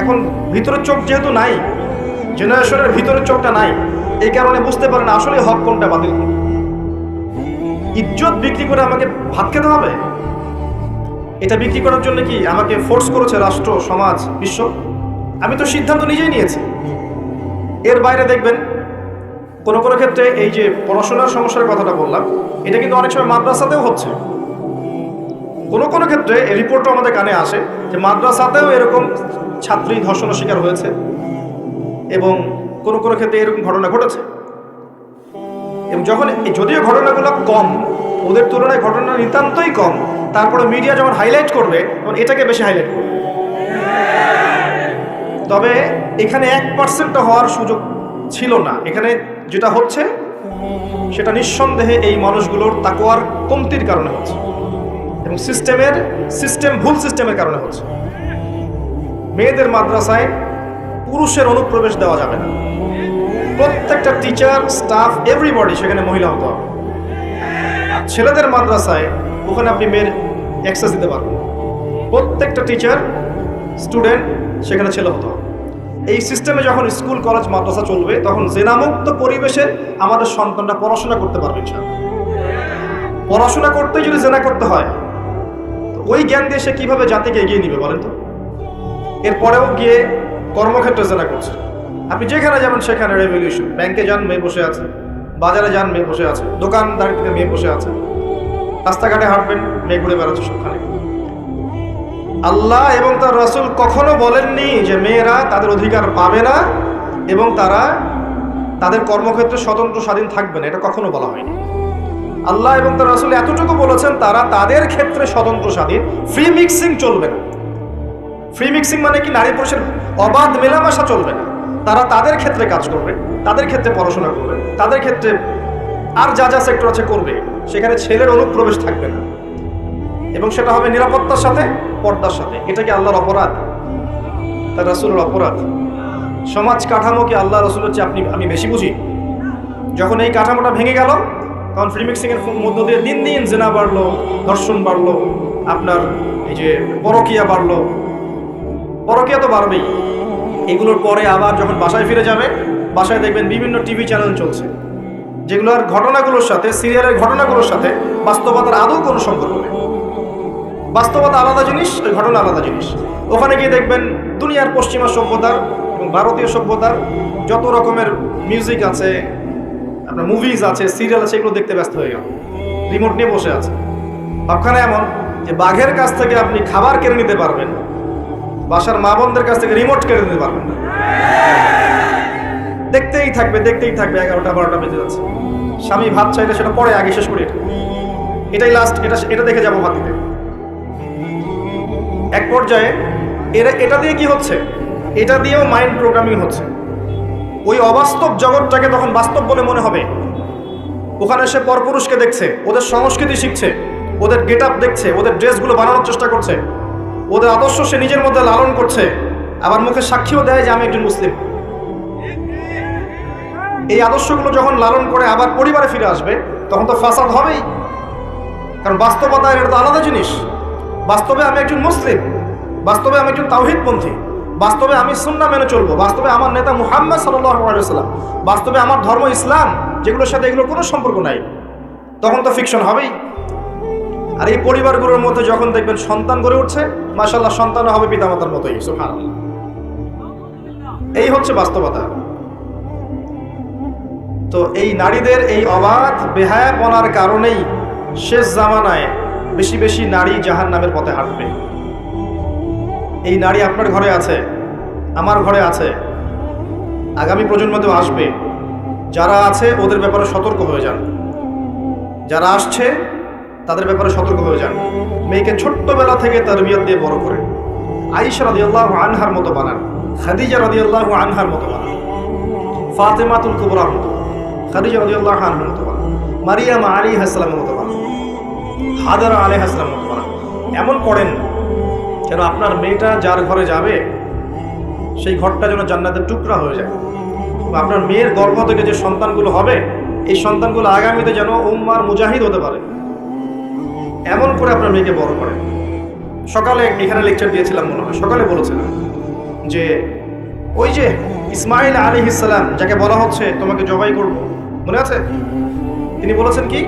Speaker 1: এখন ভিতরের চোখ যেহেতু নাই, জেনারেশনের ভিতরের চোখটা নাই, এই কারণে বুঝতে পারে না আসলে হক কোনটা বাতিল কোনটা। ইজ্জত বিক্রি করে আমাকে ভাত খেতে হবে? এটা বিক্রি করার জন্য কি আমাকে ফোর্স করেছে রাষ্ট্র, সমাজ, বিশ্ব? আমি তো সিদ্ধান্ত নিজেই নিয়েছি। এর বাইরে দেখবেন কোনো কোনো ক্ষেত্রে এই যে পড়াশোনার সমস্যার কথাটা বললাম, এটা কিন্তু অনেক সময় মাদ্রাসাতেও হচ্ছে। কোনো কোনো ক্ষেত্রে এই রিপোর্টও আমাদের কানে আসে যে মাদ্রাসাতেও এরকম ছাত্রী ধর্ষণের শিকার হয়েছে, এবং কোনো কোনো ক্ষেত্রে এরকম ঘটনা ঘটেছে। এবং যখন যদিও ঘটনাগুলো কম, ওদের তুলনায় ঘটনা নিতান্তই কম, তারপরে মিডিয়া যখন হাইলাইট করবে তখন এটাকে বেশি হাইলাইট করবে। তবে এখানে 1% হওয়ার সুযোগ ছিল না। এখানে যেটা হচ্ছে সেটা নিঃসন্দেহে এই মানুষগুলোর তাকওয়ার কমতির কারণে হচ্ছে, এবং ভুল সিস্টেমের কারণে হচ্ছে। মেয়েদের মাদ্রাসায় পুরুষের অনুপ্রবেশ দেওয়া যাবে না। প্রত্যেকটা টিচার, স্টাফ, এভরিবডি সেখানে মহিলা হতে হবে। ছেলেদের মাদ্রাসায় ওখানে আপনি মেয়ের অ্যাক্সেস দিতে পারবেন। প্রত্যেকটা টিচার, স্টুডেন্ট সেখানে ছেলে হতে হবে। এই সিস্টেমে যখন স্কুল, কলেজ, মাদ্রাসা চলবে তখন জেনামুক্ত পরিবেশে আমাদের সন্তানরা পড়াশোনা করতে পারবে ইনশাআল্লাহ। পড়াশোনা করতে যদি জেনা করতে হয়, ওই জ্ঞান দিয়ে সে কিভাবে জাতিকে এগিয়ে নিবে বলেন তো? এরপরেও গিয়ে কর্মক্ষেত্রে জেনা করছে। আপনি যেখানে যাবেন সেখানে রেভলিউশন। ব্যাংকে যান, মেয়ে বসে আছে। বাজারে যান, মেয়ে বসে আছে। দোকানদারি থেকে মেয়ে বসে আছে। রাস্তাঘাটে হাঁটবেন, মেয়ে ঘুরে বেড়াচ্ছে সবখানে। আল্লাহ এবং তার রাসূল কখনো বলেননি যে মেয়েরা তাদের অধিকার পাবে না এবং তারা তাদের কর্মক্ষেত্রে স্বতন্ত্র স্বাধীন থাকবে না, এটা কখনো বলা হয়নি। আল্লাহ এবং তার রাসূল এতটুকু বলেছেন তারা তাদের ক্ষেত্রে স্বতন্ত্র স্বাধীন, ফ্রি মিক্সিং চলবে না। ফ্রি মিক্সিং মানে কি? নারী পুরুষের অবাধ মেলামেশা চলবে না। তারা তাদের ক্ষেত্রে কাজ করবে, তাদের ক্ষেত্রে পড়াশোনা করবে, তাদের ক্ষেত্রে আর যা যা সেক্টর আছে করবে। সেখানে ছেলের অনুপ্রবেশ থাকবে না, এবং সেটা হবে নিরাপত্তার সাথে, পর্দার সাথে। এটা কি আল্লাহর অপরাধ? তার রাসূলের অপরাধ? সমাজ কাঠামো কি আল্লাহ রাসূলের চেয়ে আমি বেশি বুঝি? যখন এই কাঠামোটা ভেঙে গেল তখন ফ্রি মিক্সিং এর মধ্য দিয়ে দিন দিন জিনা বাড়লো, ধর্ষণ বাড়লো, আপনার এই যে পরকীয়া বাড়লো। পরকীয়া তো বাড়বেই। এগুলোর পরে আবার যখন বাসায় ফিরে যাবে, বাসায় দেখবেন বিভিন্ন টিভি চ্যানেল চলছে যেগুলোর ঘটনাগুলোর সাথে, সিরিয়ালের ঘটনাগুলোর সাথে বাস্তবতার আদৌ কোনো সম্পর্ক নেই। বাস্তবতা আলাদা জিনিস, ওই ঘটনা আলাদা জিনিস। ওখানে গিয়ে দেখবেন দুনিয়ার পশ্চিমা সভ্যতার এবং ভারতীয় সভ্যতার যত রকমের মিউজিক আছে, আপনার মুভিজ আছে, সিরিয়াল আছে, এগুলো দেখতে ব্যস্ত হয়ে গেল, রিমোট নিয়ে বসে আছে। সবখানে এমন যে বাঘের কাছ থেকে আপনি খাবার কেড়ে নিতে পারবেন, বাসার মা বোনদের কাছ থেকে রিমোট কেড়ে নিতে পারবেন না। দেখতেই থাকবে 11টা 12টা বেজে যাচ্ছে। স্বামী ভাত চাইলে সেটা পরে, আগে শেষ করি, এটাই লাস্ট, এটা দেখে যাবো ভাত দিতে। এক পর্যায়ে এটা দিয়ে কি হচ্ছে? এটা দিয়েও মাইন্ড প্রোগ্রামিং হচ্ছে। ওই অবাস্তব জগৎটাকে তখন বাস্তব বলে মনে হবে। ওখানে সে পরপুরুষকে দেখছে, ওদের সংস্কৃতি শিখছে, ওদের গেট আপ দেখছে, ওদের ড্রেসগুলো বানানোর চেষ্টা করছে, ওদের আদর্শ সে নিজের মধ্যে লালন করছে, আবার মুখে সাক্ষীও দেয় যে আমি একজন মুসলিম। এই আদর্শগুলো যখন লালন করে আবার পরিবারে ফিরে আসবে তখন তো ফাসাদ হবেই, কারণ বাস্তবতা এটা তো আলাদা জিনিস। বাস্তবে আমি একজন মুসলিম, বাস্তবে আমি একজন তাওহীদপন্থী, বাস্তবে আমি সুন্নাহ মেনে চলবো, বাস্তবে আমার নেতা মুহাম্মদ সাল্লাল্লাহু আলাইহি ওয়াসাল্লাম, বাস্তবে আমার ধর্ম ইসলাম, যেগুলোর সাথে এগুলোর কোনো সম্পর্ক নাই, তখন তো ফিকশন হবেই। আর এই পরিবারগুলোর মধ্যে যখন দেখবেন সন্তান গড়ে উঠছে, মাশাআল্লাহ, সন্তান হবে পিতামাতার মতোই, সুবহানাল্লাহ। এই হচ্ছে বাস্তবতা। তো এই নারীদের এই অবাধ বেহায়াপনার কারণেই শেষ জামানায় বেশি বেশি নারী জাহান্নামের পথে হাঁটবে। এই নারী আপনার ঘরে আছে, আমার ঘরে আছে, আগামী প্রজন্মতেও আসবে। যারা আছে ওদের ব্যাপারে সতর্ক হয়ে যান, যারা আসছে তাদের ব্যাপারে সতর্ক হয়ে যান। মেয়েকে ছোট্টবেলা থেকে তারবিয়ত দিয়ে বড় করে আয়েশা রাদিয়াল্লাহু আনহার মতো বানান, খাদিজা রাদিয়াল্লাহু আনহার মতো বানান, ফাতেমাতুল কুবরার মতো, খাদিজা রাদিয়াল্লাহু আনহার মতো বানান, মারিয়াম আলাইহিস সালামের মতো বানান, হাজারা আলাইহিস সালামের মতো বানান। এমন করেন যেন আপনার মেয়েটা যার ঘরে যাবে সেই ঘরটা যেন জান্নাতের টুকরা হয়ে যায়। আপনার মেয়ের গর্ভ থেকে যে সন্তানগুলো হবে, এই সন্তানগুলো আগামীতে যেন উম্মার মুজাহিদ হতে পারে। এমন করে আপনার মেয়েকে বড় করেন। সকালে এখানে লেকচার দিয়েছিলাম মনে হয়, সকালে বলেছিলাম যে ওই যে ইসমাইল আলাইহিস সালাম যাকে বলা হচ্ছে তোমাকে জবাই করব, মনে আছে? তিনি বলেছেন কি,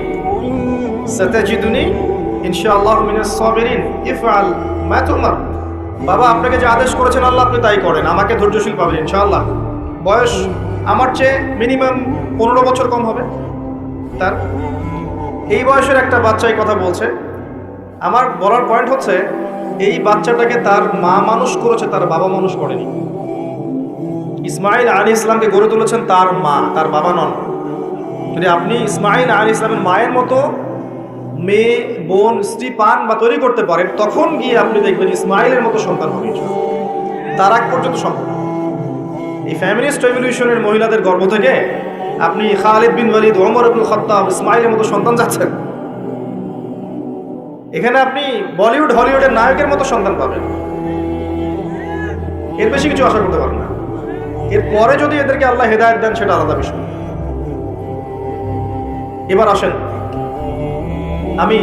Speaker 1: সাতাজিদুনি ইনশাআল্লাহু মিনাস সাবিরিন ইফআল মা তুমার। বাবা, আপনাকে যে আদেশ করেছেন আল্লাহ আপনি তাই করেন, আমাকে ধৈর্যশীল পাবেন ইনশাআল্লাহ। বয়স আমার চেয়ে মিনিমাম 15 বছর কম হবে তার। এই বয়সের একটা বাচ্চা এই কথা বলছে। আমার বলার পয়েন্ট হচ্ছে, এই বাচ্চাটাকে তার মা মানুষ করেছে, তার বাবা মানুষ করেনি। ইসমাইল আলাইহিস সালামকে গড়ে তুলেছেন তার মা, তার বাবা নন। যদি আপনি ইসমাইল আলাইহিস সালামের মায়ের মতো মেয়ে, বোন, স্ত্রী পান বা তৈরি করতে পারেন, তখন গিয়ে আপনি দেখবেন ইসমাইলের মতো সন্তান হবে। তার আগ পর্যন্ত সম্ভব। এই ফ্যামিলিস্ট রেভলিউশনের মহিলাদের গর্ভ থেকে আপনি খালিদ বিন ওয়ালিদ, ওমর ইবনুল খাত্তাব, ইসমাইলের মতো সন্তান যাচ্ছেন। এখানে আপনি বলিউড হলিউডের নায়কের মতো সন্তান পাবেন, এর বেশি কিছু আশা করতে পারেন না। এরপরে যদি এদেরকে আল্লাহ হেদায়েত দেন সেটা আলাদা বিষয়। এবার আসেন, আমি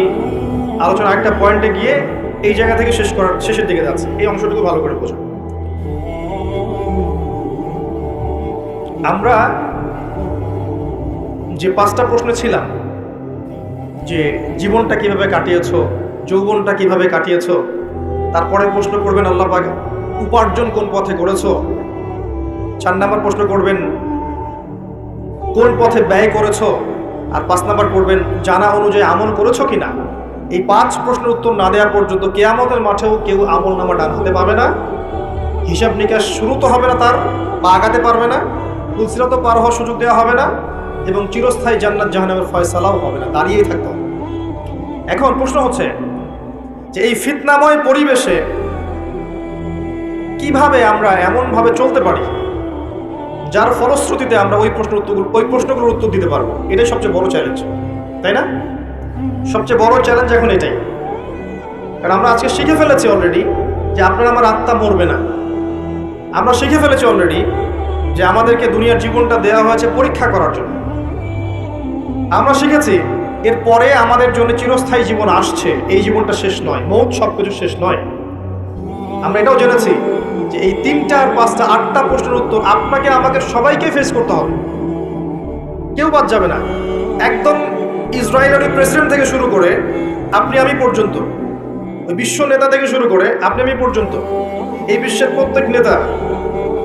Speaker 1: আলোচনা একটা পয়েন্টে গিয়ে এই জায়গা থেকে শেষের দিকে যাচ্ছে, এই অংশটুকু ভালো করে বোঝো। আমরা যে 5টা প্রশ্ন ছিলাম, যে জীবনটা কিভাবে কাটিয়েছো, যৌবনটা কিভাবে কাটিয়েছো, তারপরে প্রশ্ন করবেন আল্লাহ পাক উপার্জন কোন পথে করেছো, 4 নাম্বার প্রশ্ন করবেন কোন পথে ব্যয় করেছো, আর 5 নাম্বার করবেন জানা অনুযায়ী আমল করেছো কিনা। এই 5 প্রশ্নের উত্তর না দেওয়া পর্যন্ত কিয়ামতের মাঠেও কেউ আমল নামা ডান হতে পারবে না, হিসাব নিকাশ শুরু তো হবে না, তার পা আগাতে পারবে না, পুলসিরাতও পার হওয়ার সুযোগ দেওয়া হবে না, এবং চিরস্থায়ী জান্নাত জাহান্নামের ফয়সালাও হবে না, দাঁড়িয়েই থাকতে হবে। এখন প্রশ্ন হচ্ছে যে এই ফিতনাময় পরিবেশে কিভাবে আমরা এমনভাবে চলতে পারি যার ফলশ্রুতিতে আমরা ওই প্রশ্নগুলোর উত্তর দিতে পারবো। এটাই সবচেয়ে বড় চ্যালেঞ্জ, তাই না? সবচেয়ে বড় চ্যালেঞ্জ এখন এটাই। কারণ আমরা আজকে শিখে ফেলেছি অলরেডি যে আপনার আমার আত্মা মরবে না। আমরা শিখে ফেলেছি অলরেডি যে আমাদেরকে দুনিয়ার জীবনটা দেওয়া হয়েছে পরীক্ষা করার জন্য। আমরা শিখেছি এরপরে আমাদের জন্য চিরস্থায়ী জীবন আসছে, এই জীবনটা শেষ নয়, মৌত সবকিছু শেষ নয়। আমরা এটাও জেনেছি যে এই 3টা আর 5টা 8টা প্রশ্নের উত্তর আপনাকে আমাকে সবাইকে ফেস করতে হবে, কেউ বাদ যাবে না। একদম ইসরায়েলের প্রেসিডেন্ট থেকে শুরু করে আপনি আমি পর্যন্ত, ওই বিশ্ব নেতা থেকে শুরু করে আপনি আমি পর্যন্ত, এই বিশ্বের প্রত্যেক নেতা,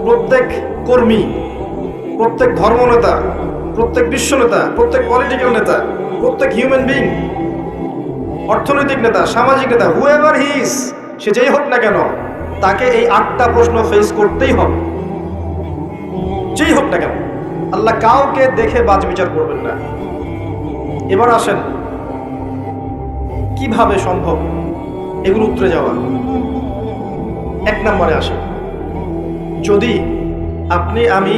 Speaker 1: প্রত্যেক কর্মী, প্রত্যেক ধর্মনেতা, প্রত্যেক বিশ্ব নেতা, প্রত্যেক পলিটিক্যাল নেতা, প্রত্যেক হিউম্যান বিং, অর্থনৈতিক নেতা, সামাজিক নেতা, হুএভার হি ইজ, সে যেই হোক না কেন, তাকে এই 8টা প্রশ্ন ফেস করতেই হবে, যেই হোক না কেন। আল্লাহ কাউকে দেখে বাজ বিচার করবেন না। এবার আসেন কিভাবে সম্ভব এগুলো উত্তরে যাওয়া। 1 নম্বরে আসেন, যদি আপনি আমি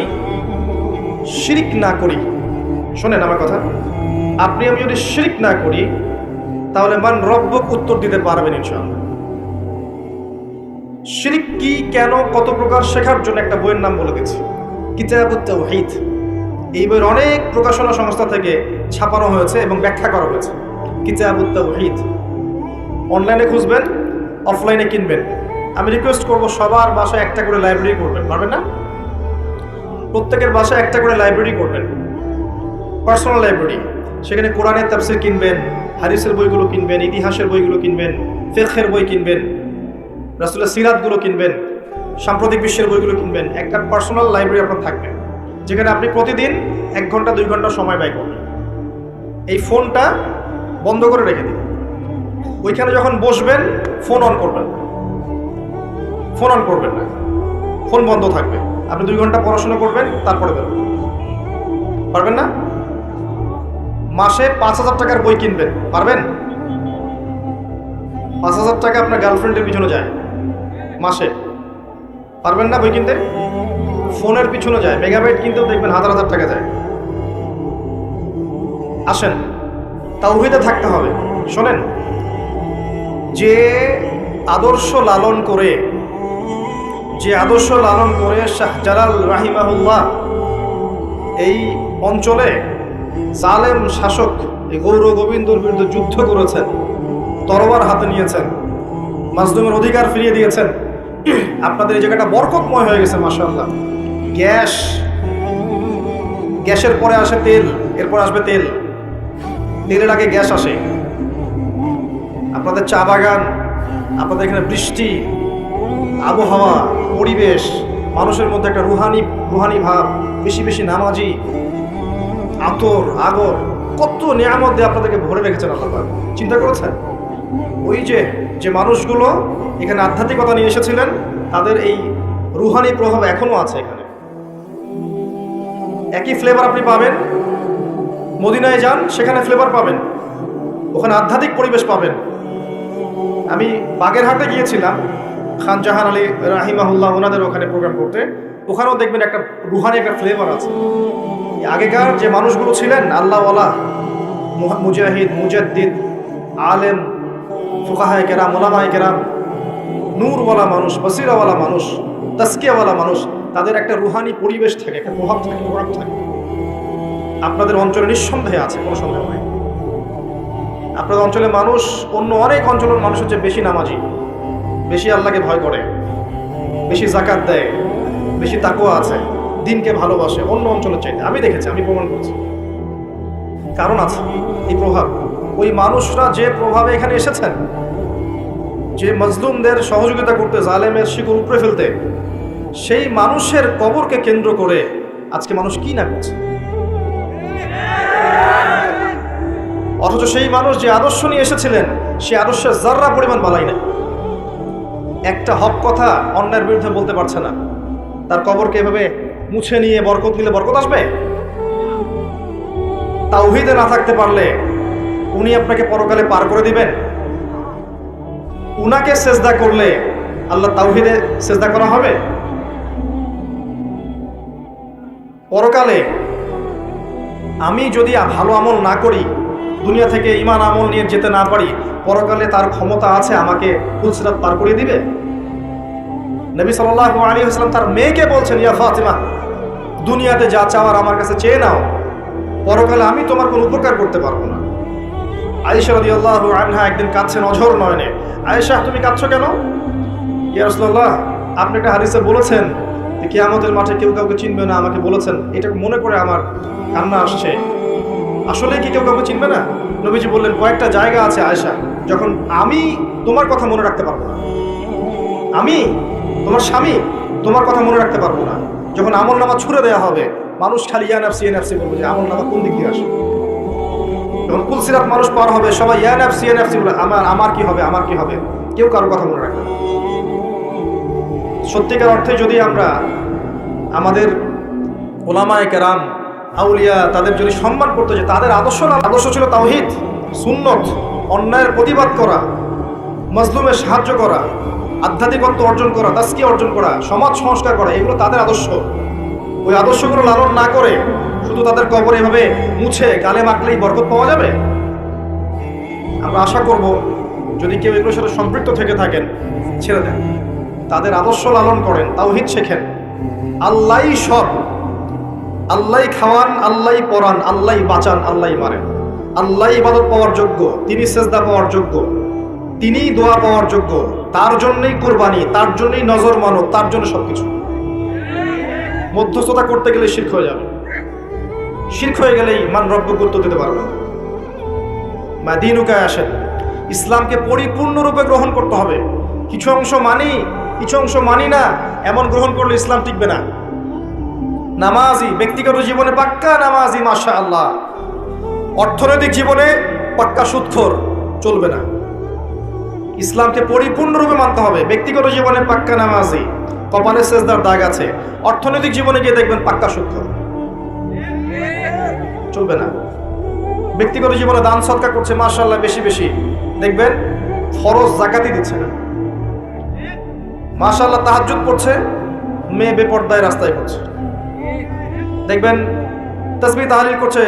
Speaker 1: শিরিক না করি, শোনেন আমার কথা, আপনি আমি যদি শিরিক না করি তাহলে মান রব্বক উত্তর দিতে পারবেন ইনশাআল্লাহ। শিরিক কি, কেন, কত প্রকার শেখার জন্য একটা বইয়ের নাম বলে দিচ্ছি, কিতাবুত তাওহীদ। এই বইয়ের অনেক প্রকাশনা সংস্থা থেকে ছাপানো হয়েছে এবং ব্যাখ্যা করা হয়েছে। কিতাবুত তাওহীদ অনলাইনে খুঁজবেন, অফলাইনে কিনবেন। আমি রিকোয়েস্ট করব সবার বাসায় একটা করে লাইব্রেরি করবেন, পারবেন না? প্রত্যেকের বাসায় একটা করে লাইব্রেরি করবেন, পার্সোনাল লাইব্রেরি। সেখানে কোরআনের তাফসীর কিনবেন, হাদিসের বইগুলো কিনবেন, ইতিহাসের বইগুলো কিনবেন, ফিকহের বই কিনবেন, রাসূলের সিরাতগুলো কিনবেন, সাম্প্রতিক বিশ্বের বইগুলো কিনবেন। একটা পার্সোনাল লাইব্রেরি আপনার থাকবে, যেখানে আপনি প্রতিদিন 1 ঘন্টা 2 ঘন্টা সময় ব্যয় করবেন। এই ফোনটা বন্ধ করে রেখে দিন, ওইখানে যখন বসবেন ফোন অন করবেন, ফোন অন করবেন না, ফোন বন্ধ থাকবে। আপনি 2 ঘন্টা পড়াশোনা করবেন, তারপরে বেরোবেন, পারবেন না? মাসে 5,000 টাকার বই কিনবেন, পারবেন? 5,000 টাকা আপনার গার্লফ্রেন্ডের পিছনে যায় মাসে, পারবেন না বই কিনতে? ফোনের পিছনে যায়, মেগাবাইট কিনতেও দেখবেন হাজার হাজার টাকা যায়। আসেন, তাওহীদে থাকতে হবে। শোনেন, যে আদর্শ লালন করে শাহজালাল রাহিমাহুল্লাহ এই অঞ্চলে জালেম শাসক এই গৌর গোবিন্দর বিরুদ্ধে যুদ্ধ করেছেন, তরোয়ার হাতে নিয়েছেন, মাজলুমের অধিকার ফিরিয়ে দিয়েছেন। আপনাদের এই জায়গাটা বরকতময় হয়ে গেছে মাশাআল্লাহ। গ্যাসের পরে আসে তেল, এরপর আসবে তেল, তেলের আগে গ্যাস আসে। আপনাদের চা বাগান, আপনাদের এখানে বৃষ্টি, আবহাওয়া, পরিবেশ, মানুষের মধ্যে একটা রুহানি ভাব, বেশি বেশি নামাজি, আতর আগর, কত নিয়ামত দিয়ে আপনাদেরকে ভরে রেখেছেন আল্লাহ পাক। চিন্তা করেছেন? ওই যে মানুষগুলো এখানে আধ্যাত্মিকতা নিয়ে এসেছিলেন, তাদের এই রুহানি প্রভাব এখনো আছে এখানে। একই ফ্লেভার আপনি পাবেন, মদিনায় যান সেখানে ফ্লেভার পাবেন, ওখানে আধ্যাত্মিক পরিবেশ পাবেন। আমি বাগেরহাটে গিয়েছিলাম খান জাহান আলী রাহিমাহুল্লাহ ওনাদের ওখানে প্রোগ্রাম করতে, ওখানেও দেখবেন একটা রুহানি একটা ফ্লেভার আছে। আগেকার যে মানুষগুলো ছিলেন আল্লাহওয়ালা, মুজাহিদ, মুজাদ্দিদ, আলেম, ফুকাহায়ে কেরাম, ওলামায়ে কেরাম, নূরওয়ালা মানুষ, বসিরাওয়ালা মানুষ, তাসকিয়াওয়ালা মানুষ, তাদের একটা রুহানি পরিবেশ থাকে, একটা প্রভাব থাকে। আপনাদের অঞ্চলে নিঃসন্দেহে আছে, কোনো সন্দেহ নেই। আপনাদের অঞ্চলে মানুষ অন্য অনেক অঞ্চলের মানুষ হচ্ছে বেশি নামাজি, বেশি আল্লাহকে ভয় করে, বেশি যাকাত দেয়, বেশি তাকওয়া আছে, দিনকে ভালোবাসে অন্য অঞ্চলের চাইতে। আমি দেখেছি, আমি প্রমাণ করছি। কারণ আছে এই প্রভাব। ওই মানুষরা যে প্রভাবে এখানে এসেছেন, যে মজলুমদের সহযোগিতা করতে, জালেমের শিকড় উপড়ে ফেলতে, সেই মানুষের কবরকে কেন্দ্র করে আজকে মানুষ কি না করছে। অথচ সেই মানুষ যে আদর্শ নিয়ে এসেছিলেন, সে আদর্শের যাররা পরিমাণ বালাই না। একটা হক কথা অন্যের বিরুদ্ধে বলতে পারছে না। তার কবরকে এভাবে মুছে নিয়ে বরকত নিলে বরকত আসবে? তাওহীদে না থাকতে পারলে উনি আপনাকে পরকালে পার করে দিবেন? উনাকে সেজদা করলে আল্লাহ তাওহীদে সেজদা করা হবে? পরকালে আমি যদি ভালো আমল না করি, দুনিয়া থেকে ঈমান আমল নিয়ে যেতে না পারি, পরকালে তার ক্ষমতা আছে আমাকে পুলসিরাত পার করে দিবে? নবী সাল্লাল্লাহু আলাইহি ওয়াসাল্লাম তার মেয়েকে বলছেন, ইয়া ফাতিমা, দুনিয়াতে যা চাওয়ার আমার কাছে চেয়ে নাও, পরকালে আমি তোমার কোনো উপকার করতে পারবো না। আয়েশা রাদিয়াল্লাহু আনহা একদিন কাঁদছেন অঝর নয়নে। আয়েশা, তুমি কাঁদছো কেন? ইয়া রাসূলুল্লাহ, আপনি একটা হাদিসে বলেছেন যে কিয়ামতের মাঠে কেউ কাউকে চিনবে না, আমাকে বলেছেন, এটা মনে করে আমার কান্না আসছে। আসলে কি কেউ কাউকে চিনবে না? নবীজি বললেন, কয়েকটা জায়গা আছে আয়েশা, যখন আমি তোমার কথা মনে রাখতে পারবো না, আমি তোমার স্বামী তোমার কথা মনে রাখতে পারবো না। যখন আমল নামা ছুড়ে দেওয়া হবে, মানুষ খালি ইয়া নাফসি বলবে যে আমল নামা কোন দিক দিয়ে আসে। যখন পুলসিরাত মানুষ পার হবে, সবাই ইয়া নাফসি বলে, আমার কি হবে, আমার কি হবে, কেউ কারো কথা মনে রাখবে না। সত্যিকার অর্থে যদি আমরা আমাদের ওলামায়ে কেরাম, আউলিয়া, তাদের যদি সম্মান করতে, যে তাদের আদর্শ ছিল তাওহীদ, সুন্নত, অন্যায়ের প্রতিবাদ করা, মাজলুমের সাহায্য করা, আধ্যাত্মিকত্ব অর্জন করা, তাসকিয়া অর্জন করা, সমাজ সংস্কার করা, এগুলো তাদের আদর্শ। ওই আদর্শগুলো লালন না করে শুধু তাদের কবর এভাবে মুছে গালে মাখলেই বরকত পাওয়া যাবে? আমরা আশা করব যদি কেউ এগুলোর সাথে সম্পৃক্ত থেকে থাকেন, ছেড়ে দেন, তাদের আদর্শ লালন করেন, তাওহীদ শেখেন। আল্লাহই সব, আল্লাহই খাওয়ান, আল্লাহই পরান, আল্লাহই বাঁচান, আল্লাহই মারেন। আল্লাহই ইবাদত পাওয়ার যোগ্য, তিনি সেজদা পাওয়ার যোগ্য, তিনিই দোয়া পাওয়ার যোগ্য, তার জন্যই কুরবানি, তার জন্যই নজর মানত, তার জন্য সবকিছু। মধ্যস্থতা করতে গেলে শিরক হয়ে যাবে। শিরক হয়ে গেলেই মান রব্য গুরুত্ব দিতে পারবে না। মাদিনুকায় আসেন, ইসলামকে পরিপূর্ণরূপে গ্রহণ করতে হবে। কিছু অংশ মানি, কিছু অংশ মানি না, এমন গ্রহণ করলে ইসলাম টিকবে না। নামাজি, ব্যক্তিগত জীবনে পাক্কা নামাজি, মাশাআল্লাহ, অর্থনৈতিক জীবনে পাক্কা সুদখোর, চলবে না। ইসলামকে পরিপূর্ণরূপে মানতে হবে। ব্যক্তিগত জীবনে পাক্কা নামাজি, কপালে সেজদার দাগ আছে, অর্থনৈতিক জীবনে গিয়ে দেখবেন পাক্কা সুদখোর, চলবে না। ব্যক্তিগত জীবনে দান সদকা করছে মাশাআল্লাহ বেশি বেশি, দেখবেন ফরজ যাকাতই দিচ্ছে না। মাশাআল্লাহ তাহাজ্জুদ পড়ছে, মেয়ে বেপরদায় রাস্তায় করছে, দেখবেন তাসবিহ তাহলিল করছে,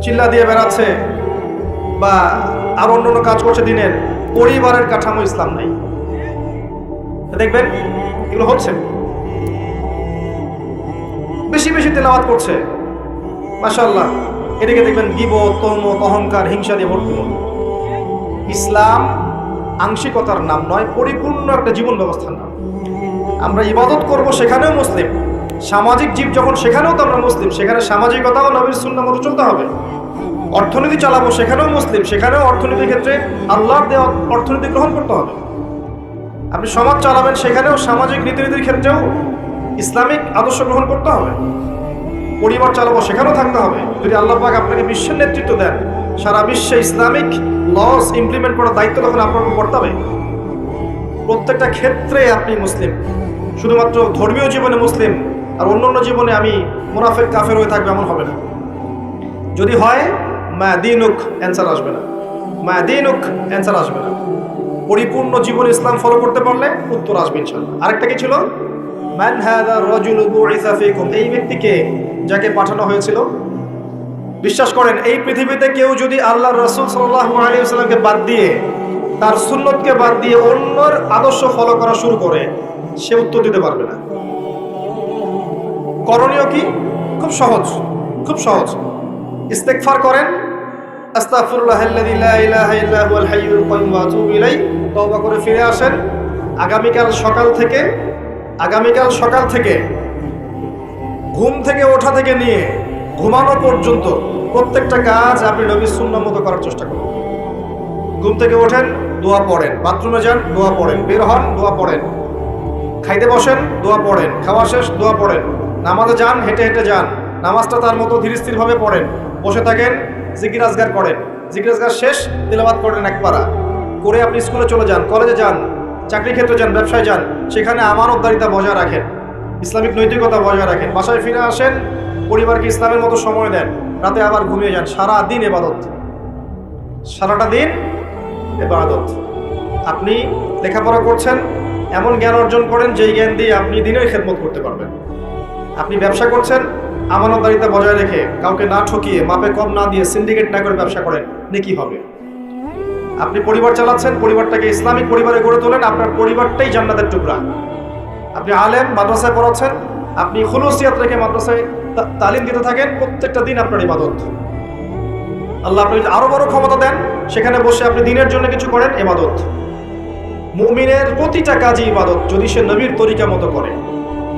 Speaker 1: চিল্লা দিয়ে বেড়াচ্ছে, বা আর অন্য কাজ করছে দিনের, পরিবারের কাঠামো ইসলাম নাই। দেখবেন এগুলো হচ্ছে। বেশি বেশি তেলাওয়াত করছে মাশাআল্লাহ, এদিকে দেখবেন গীবত, তহমত, অহংকার, হিংসা দিয়ে ভর্তি। ইসলাম আংশিকতার নাম নয়, পরিপূর্ণ একটা জীবন ব্যবস্থার নাম। আমরা ইবাদত করব সেখানেও মুসলিম, সামাজিক জীব যখন সেখানেও তো আমরা মুসলিম, সেখানে সামাজিকতাও নবীর সুন্নাহ মতো চলতে হবে। অর্থনীতি চালাবো সেখানেও মুসলিম, সেখানেও অর্থনীতির ক্ষেত্রে আল্লাহর দেওয়া অর্থনীতি গ্রহণ করতে হবে। আপনি সমাজ চালাবেন সেখানেও সামাজিক রীতিনীতির ক্ষেত্রেও ইসলামিক আদর্শ গ্রহণ করতে হবে। পরিবার চালাবো সেখানেও থাকতে হবে। যদি আল্লাহ পাক আপনাকে বিশ্বের নেতৃত্ব দেন, সারা বিশ্বে ইসলামিক লস ইমপ্লিমেন্ট করার দায়িত্ব তখন আপনার উপর পড়তে হবে। প্রত্যেকটা ক্ষেত্রে আপনি মুসলিম, শুধুমাত্র ধর্মীয় জীবনে মুসলিম আর অন্যান্য জীবনে আমি মুনাফিক কাফের হয়ে থাকবে এমন হবে না। যদি হয় মা দিনুক অ্যান্সার আসবে না, মা দিনুক অ্যান্সার আসবে না। পরিপূর্ণ জীবন ইসলাম ফলো করতে পারলে উত্তর আসবে ইনশাআল্লাহ। আরেকটা কি ছিল? মান হাযা রাজুলু বুইসা ফীকুম, এই ব্যক্তিকে যাকে পাঠানো হয়েছিল। বিশ্বাস করেন এই পৃথিবীতে কেউ যদি আল্লাহর রাসূল সাল্লাল্লাহু আলাইহি ওয়াসাল্লামকে বাদ দিয়ে, তার সুন্নতকে বাদ দিয়ে অন্যর আদর্শ ফলো করা শুরু করে, সে উত্তর দিতে পারবে না। করণীয় কি? খুব সহজ, খুব সহজ। ইস্তেগফার করেন, আস্তাগফিরুল্লাহাল্লাযী লা ইলাহা ইল্লা হুয়াল হাইয়ুল কাইয়্যুম ওয়া আতুবু ইলাইহি, তওবা করে ফিরে আসেন। আগামীকাল সকাল থেকে ঘুম থেকে ওঠা থেকে নিয়ে ঘুমানো পর্যন্ত প্রত্যেকটা কাজ আপনি নবীর সুন্নাহ মতো করার চেষ্টা করুন। ঘুম থেকে ওঠেন, দোয়া পড়েন, বাথরুমে যান, দোয়া পড়েন, বের হন, দোয়া পড়েন, খাইতে বসেন, দোয়া পড়েন, খাওয়া শেষ, দোয়া পড়েন, নামাজে যান, হেঁটে হেঁটে যান, নামাজটা তার মতো ধীর স্থিরভাবে পড়েন, বসে থাকেন, জিকির আজগার করেন, জিকির আজগার শেষ তিলাওয়াত করেন এক পারা করে আপনি স্কুলে চলে যান, কলেজে যান, চাকরি ক্ষেত্রে যান, ব্যবসায় যান, সেখানে আমানতদারিতা বজায় রাখেন, ইসলামিক নৈতিকতা বজায় রাখেন, বাসায় ফিরে আসেন, পরিবারকে ইসলামের মতো সময় দেন, রাতে আবার ঘুমিয়ে যান। সারা দিন ইবাদত, সারাটা দিন ইবাদত। আপনি লেখাপড়া করছেন, এমন জ্ঞান অর্জন করেন যেই জ্ঞান দিয়ে আপনি দিনের খেদমত করতে পারবেন। আপনি ব্যবসা করছেন, আমানতদারিতা বজায় রেখে, কাউকে না ঠকিয়ে, মাপে কম না দিয়ে, সিন্ডিকেট না করে ব্যবসা করেন, নেকি হবে। আপনি পরিবার চালাচ্ছেন, পরিবারটাকে ইসলামিক পরিবারে গড়ে তোলেন, আপনার পরিবারটাই জান্নাতের টুকরা। আপনি আলেম, মাদ্রাসায় পড়াচ্ছেন, আপনি খুলুসিয়াত রেখে মাদ্রাসায় তালিম দিতে থাকেন, প্রত্যেকটা দিন আপনার ইবাদত। আল্লাহ আপনি যদি আরো বড় ক্ষমতা দেন, সেখানে বসে আপনি দিনের জন্য কিছু করেন, ইবাদত। মুমিনের প্রতিটা কাজই ইবাদত, যদি সে নবীর তরিকা মতো করে।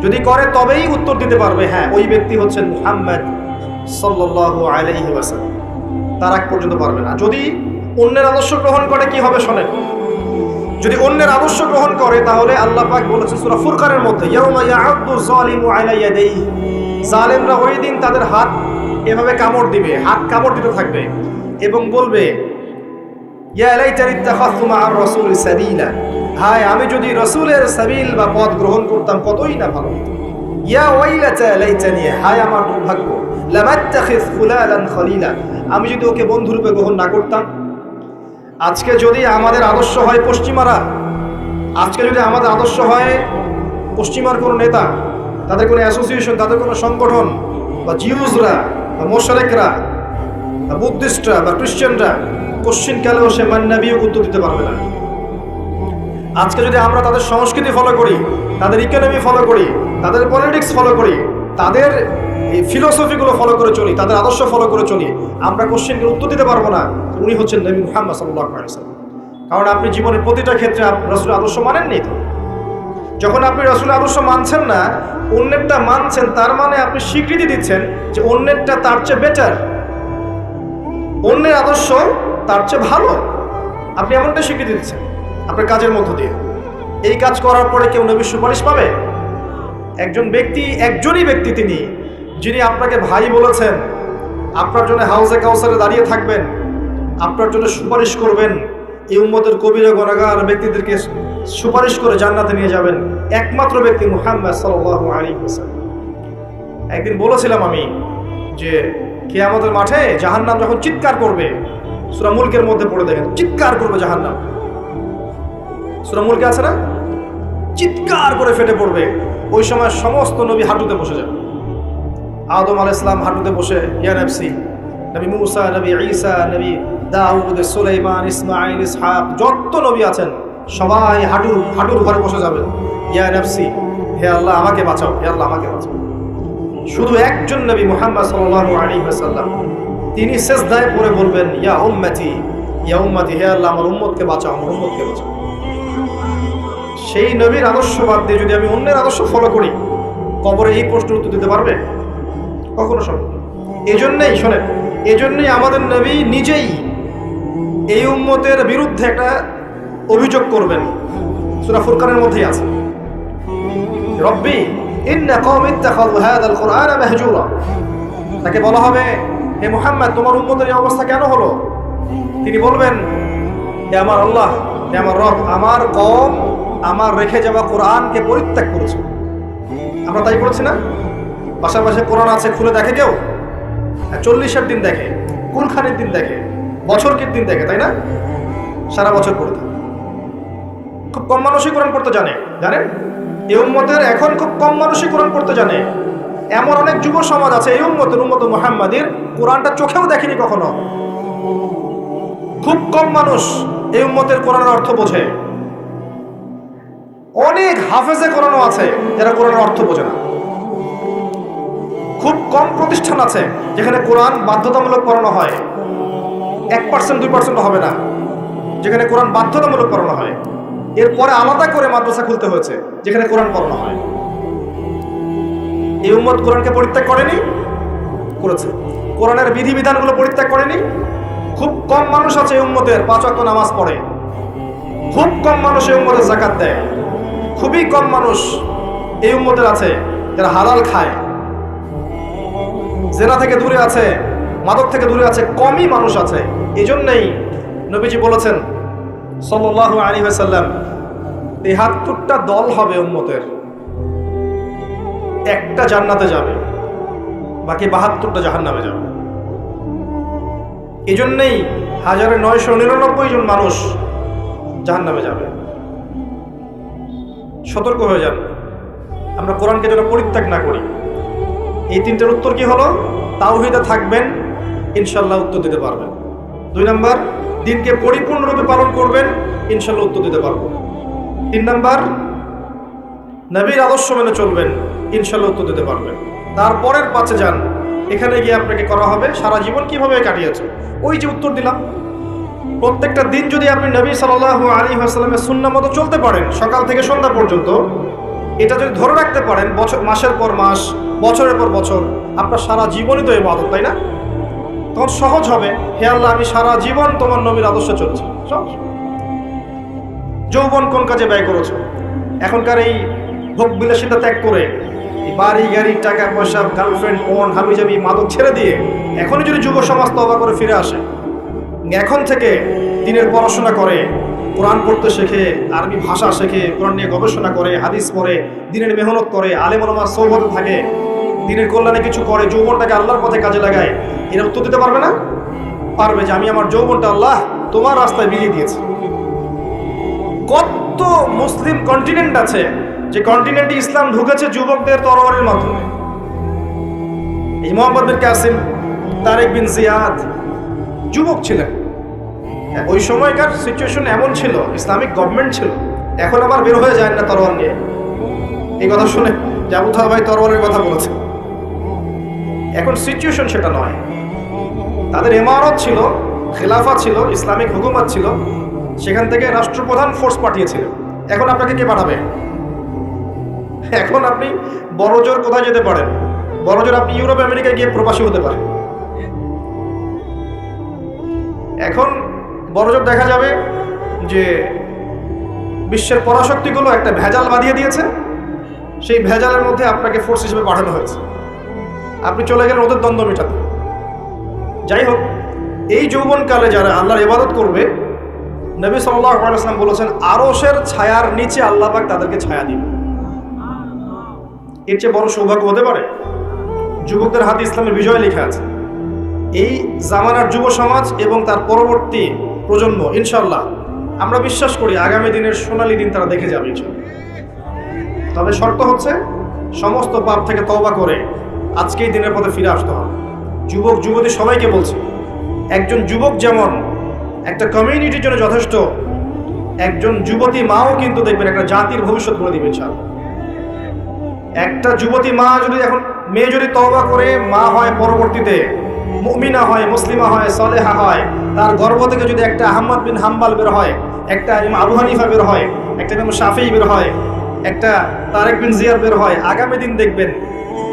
Speaker 1: যদি করে তবেই উত্তর দিতে পারবে, হ্যাঁ ওই ব্যক্তি হচ্ছেন মুহাম্মদ সাল্লাল্লাহু আলাইহি ওয়াসাল্লাম। তার আগ পর্যন্ত পারবে না। যদি অন্যের আদর্শ গ্রহণ করে কি হবে শোনেন। যদি অন্যের আদর্শ গ্রহণ করে, তাহলে আল্লাহ পাক বলেছেন সূরা ফুরকানের মধ্যে, ইয়াউমা ইয়া'আদু যালিমু আলা ইয়াদাইহি, জালেমরা ওই দিন তাদের হাত এভাবে কামড় দিবে, হাত কামড় দিতে থাকবে এবং বলবে, ইয়া লাইতানি ইত্তাখাযতু মা'আর রাসূলি সাবিলা, হায় আমি যদি রাসূলের সাবিল বা পথ গ্রহণ করতাম কতই না ভালো হতো। ইয়া ওয়াইলাতা লাইতানি, হায় আমার দুর্ভাগ্য, লামাত্তাখিয ফুলালান খলিলা, আমি যদি ওকে বন্ধুরূপে গ্রহণ না করতাম। আজকে যদি আমাদের আদর্শ হয় পশ্চিমারা, আজকে যদি আমাদের আদর্শ হয় পশ্চিমার কোনো নেতা, তাদের কোনো অ্যাসোসিয়েশন, তাদের কোনো সংগঠন, বা জিউজরা বা মোশরেকরা বা বুদ্ধিস্টরা বা খ্রিস্টানরা, কোশ্চিন কালেও সে মান্নাবিও উত্তর দিতে পারবে না। আজকে যদি আমরা তাদের সংস্কৃতি ফলো করি, তাদের ইকোনমি ফলো করি, তাদের পলিটিক্স ফলো করি, তাদের এই ফিলোসফিগুলো ফলো করে চলি, তাদের আদর্শ ফলো করে চলি, আমরা কোশ্চেনগুলো উত্তর দিতে পারবো না উনি হচ্ছেন নবী মুহাম্মদ সাল্লাল্লাহু আলাইহি ওয়াসাল্লাম। কারণ আপনি জীবনের প্রতিটা ক্ষেত্রে রাসূলের আদর্শ মানেননি। তো যখন আপনি রাসূলের আদর্শ মানছেন না, অন্যেরটা মানছেন, তার মানে আপনি স্বীকৃতি দিচ্ছেন যে অন্যেরটা তার চেয়ে বেটার, অন্যের আদর্শ তার চেয়ে ভালো। আপনি এমনটা স্বীকৃতি দিচ্ছেন আপনার কাজের মধ্য দিয়ে। এই কাজ করার পরে কেউ নবীর সুপারিশ পাবে? একজনই ব্যক্তি তিনি, যিনি আপনাকে ভাই বলেছেন, আপনার জন্য হাউজে কাউসারে দাঁড়িয়ে থাকবেন, আপনার জন্য সুপারিশ করবেন, এই উম্মতের কবিরা গুনাহগার ব্যক্তিদেরকে সুপারিশ করে জান্নাতে নিয়ে যাবেন, একমাত্র ব্যক্তি মুহাম্মদ সাল্লাল্লাহু আলাইহি ওয়াসাল্লাম। একদিন বলেছিলাম আমি যে কিয়ামতের মাঠে জাহান্নাম যখন চিৎকার করবে, সূরা মুলকের মধ্যে পড়ে দেখেন, চিৎকার করবে জাহান্নাম। সূরা মুলকে আছে না, চিৎকার করে ফেটে পড়বে। ওই সময় সমস্ত নবী হাঁটুতে বসে যাবে। আদম আলাইহিস সালাম হাঁটুতে বসে, ইয়া নফসি, নবী মুসা, নবী ঈসা, নবী দাউদ, সুলাইমান, ইসমাঈল, ইসহাক, যত নবী আছেন সবাই হাঁটুর ঘরে বসে যাবেন, ইয়া নফসি, হে আল্লাহ আমাকে বাঁচাও, হে আল্লাহ আমাকে বাঁচাও। শুধু একজন নবী মুহাম্মদ সাল্লাল্লাহু আলাইহি ওয়াসাল্লাম, তিনি সিজদায় পড়ে বলবেন, ইয়া উম্মতি ইয়া উম্মতি, হে আল্লাহ আমার উম্মতকে বাঁচাও, আমার উম্মতকে বাঁচাও। সেই নবীর আদর্শ বাদ দিয়ে যদি আমি অন্যের আদর্শ ফলো করি, কবরে এই প্রশ্নের উত্তর দিতে পারবে? কখনো সম্ভব। এজন্যই শোনেন, এজন্যই আমাদের নবী নিজেই এই উম্মতের বিরুদ্ধে একটা অভিযোগ করবেন। সূরা ফুরকানের মধ্যেই আছে, রব্বি ইন্না কওমি ইত্তাখাযু হাযাল কুরআনা মাহজুরা। তাকে বলা হবে, হে মুহাম্মদ তোমার উম্মতের এই অবস্থা কেন হলো? তিনি বলবেন, হে আমার আল্লাহ, হে আমার রব, আমার কওম আমার রেখে যাওয়া কোরআনকে পরিত্যাগ করেছে। আমরা তাই করেছি না? পাশাপাশি কোরআন আছে, খুলে দেখে কেউ? 40-এর দিন দেখে, কুলখানির দিন দেখে, বছরকির দিন দেখে, তাই না? সারা বছর পড়ে থাকে। খুব কম মানুষই কোরআন পড়তে জানে, জানেন? এই উম্মতের এখন খুব কম মানুষই কোরআন পড়তে জানে। এমন অনেক যুব সমাজ আছে এই উম্মতের, উম্মত মুহাম্মাদের, কোরআনটা চোখেও দেখেনি কখনো। খুব কম মানুষ এই উম্মতের কোরআনের অর্থ বোঝে। অনেক হাফেজে কোরআনও আছে যারা কোরআনের অর্থ বোঝে না। খুব কম প্রতিষ্ঠান আছে যেখানে কোরআন বাধ্যতামূলক পড়ানো হয়, 1% 2% হবে না, যেখানে কোরআন বাধ্যতামূলক পড়ানো হয়। এরপরে আলাদা করে মাদ্রাসা খুলতে হয়েছে যেখানে কোরআন পড়ানো হয়। এই উম্মত কোরআনকে পরিত্যাগ করেনি? করেছে। কোরআনের বিধিবিধানগুলো পরিত্যাগ করেনি? খুব কম মানুষ আছে এই উম্মতের 5 ওয়াক্ত নামাজ পড়ে। খুব কম মানুষ এই উম্মতের যাকাত দেয়। খুবই কম মানুষ এই উম্মতের আছে যারা হালাল খায়, জেনা থেকে দূরে আছে, মাদক থেকে দূরে আছে। কমই মানুষ আছে। এই জন্যই নবীজি বলেছেন সাল্লাল্লাহু আলাইহি ওয়াসাল্লাম, ৭৩টা দল হবে উম্মতের, একটা জান্নাতে যাবে, বাকি ৭২টা জাহান্নামে যাবে। এই জন্যই ১৯৯৯ জন মানুষ জাহান্নামে যাবে। সতর্ক হয়ে যান, আমরা কোরআনকে যেন পরিত্যাগ না করি। এই 3টার উত্তর কি হলো? তাওহীদে থাকবেন, ইনশাল্লাহ উত্তর দিতে পারবেন। 2 নাম্বার, দিনকে পরিপূর্ণরূপে পালন করবেন, ইনশাল্লাহ উত্তর দিতে পারবো। 3 নাম্বার, নবীর আদর্শ মেনে চলবেন, ইনশাল্লাহ উত্তর দিতে পারবেন। তারপরের 5-এ যান, এখানে গিয়ে আপনাকে করা হবে সারা জীবন কিভাবে কাটিয়েছে। ওই যে উত্তর দিলাম, প্রত্যেকটা দিন যদি আপনি নবী সাল্লাল্লাহু আলাইহি ওয়াসাল্লামের সুন্নাহ মতো চলতে পারেন, সকাল থেকে সন্ধ্যা পর্যন্ত, এটা যদি ধরে রাখতে পারেন বছর, মাসের পর মাস, বছরের পর বছর, আপনার সারা জীবনই তো ইবাদত, তাই না? তখন সহজ হবে, হে আল্লাহ আমি সারা জীবন তোমার নবীর আদর্শে চলছি। সহজ। যৌবন কোন কাজে ব্যয় করেছো? এখনকার এই ভোগ বিলাসিতা ত্যাগ করে, এই বাড়ি গাড়ি, টাকা পয়সা, গার্লফ্রেন্ড, পণ, হাবিজাবি, মাদক ছেড়ে দিয়ে এখনই যদি যুব সমাজ তওবা করে ফিরে আসে, এখন থেকে দিনের পড়াশোনা করে, কোরআন পড়তে শেখে, আরবি ভাষা শেখে, কোরআন নিয়ে গবেষণা করে, হাদিস পড়ে, দিনের মেহনত করে, আলেম ওলামার সোহবতে থাকে, দিনের কল্যাণে কিছু করে, যৌবনটাকে আল্লাহর পথে কাজে লাগায়, এরা উত্তর দিতে পারবে না? পারবে, যে আমি আমার যৌবনটা আল্লাহ তোমার রাস্তায় বিলিয়ে দিয়েছি। কত মুসলিম কন্টিনেন্ট আছে যে কন্টিনেন্টে ইসলাম ঢুকেছে যুবকদের তরবারির মাধ্যমে। এই মোহাম্মদ বিন কাসিম, তারেক বিন জিয়াদ যুবক ছিলেন। ওই সময়কার সিচুয়েশন এমন ছিল, ইসলামিক গভর্নমেন্ট ছিল। এখন আবার বের হয়ে যায় না তরোয়াল নিয়ে। এই কথা শুনে যে আবু তাহের ভাই তরোয়ালের কথা বলেছে। এখন সিচুয়েশন সেটা নয়। তাদের ইমারত ছিল, খেলাফা ছিল, ইসলামিক হুকুমত ছিল, সেখান থেকে রাষ্ট্রপ্রধান ফোর্স পাঠিয়েছিল। এখন আপনাকে কে পাঠাবে? এখন আপনি বড়জোর কোথায় যেতে পারেন? বড়জোর আপনি ইউরোপ আমেরিকায় গিয়ে প্রবাসী হতে পারেন। এখন বড়জোর দেখা যাবে যে বিশ্বের পরাশক্তিগুলো একটা ভেজাল বাঁধিয়ে দিয়েছে, সেই ভেজালের মধ্যে আপনাকে ফোর্স হিসেবে পাঠানো হয়েছে। আপনি চলে গেলেন ওদের দ্বন্দ্ব মেটাতে। যাই হোক, এই যৌবনকালে যারা আল্লাহর ইবাদত করবে, নবী সাল্লাল্লাহু আলাইহি ওয়াসাল্লাম বলেছেন আরশের ছায়ার নিচে আল্লাহ পাক তাদেরকে ছায়া দিবে। এর চেয়ে বড় সৌভাগ্য হতে পারে? যুবকদের হাতে ইসলামের বিজয় লেখা আছে। এই জামানার যুব সমাজ এবং তার পরবর্তী প্রজন্ম, ইনশাআল্লাহ আমরা বিশ্বাস করি আগামী দিনের সোনালী দিন তারা দেখে যাবে। তবে শর্ত হচ্ছে সমস্ত পাপ থেকে তওবা করে আজকেই দিনের পথে ফিরে আসতে হবে। যুবক যুবতী সবাইকে বলছি, একজন যুবক যেমন একটা কমিউনিটির জন্য যথেষ্ট, একজন যুবতী মাও কিন্তু দেখবেন একটা জাতির ভবিষ্যৎ করে দিবে ইনশাআল্লাহ। একটা যুবতী মা যদি, এখন মেয়ে যদি তওবা করে মা হয়, পরবর্তীতে মুমিনা হয়, মুসলিমা হয়, সালেহা হয়, তার গর্ভ থেকে যদি একটা আহমদ বিন হাম্বাল বের হয়, একটা ইমাম আবু হানিফা বের হয়, একটা ইমাম শাফিঈ বের হয়, একটা তারেক বিন জিয়াদ বের হয়, আগামী দিন দেখবেন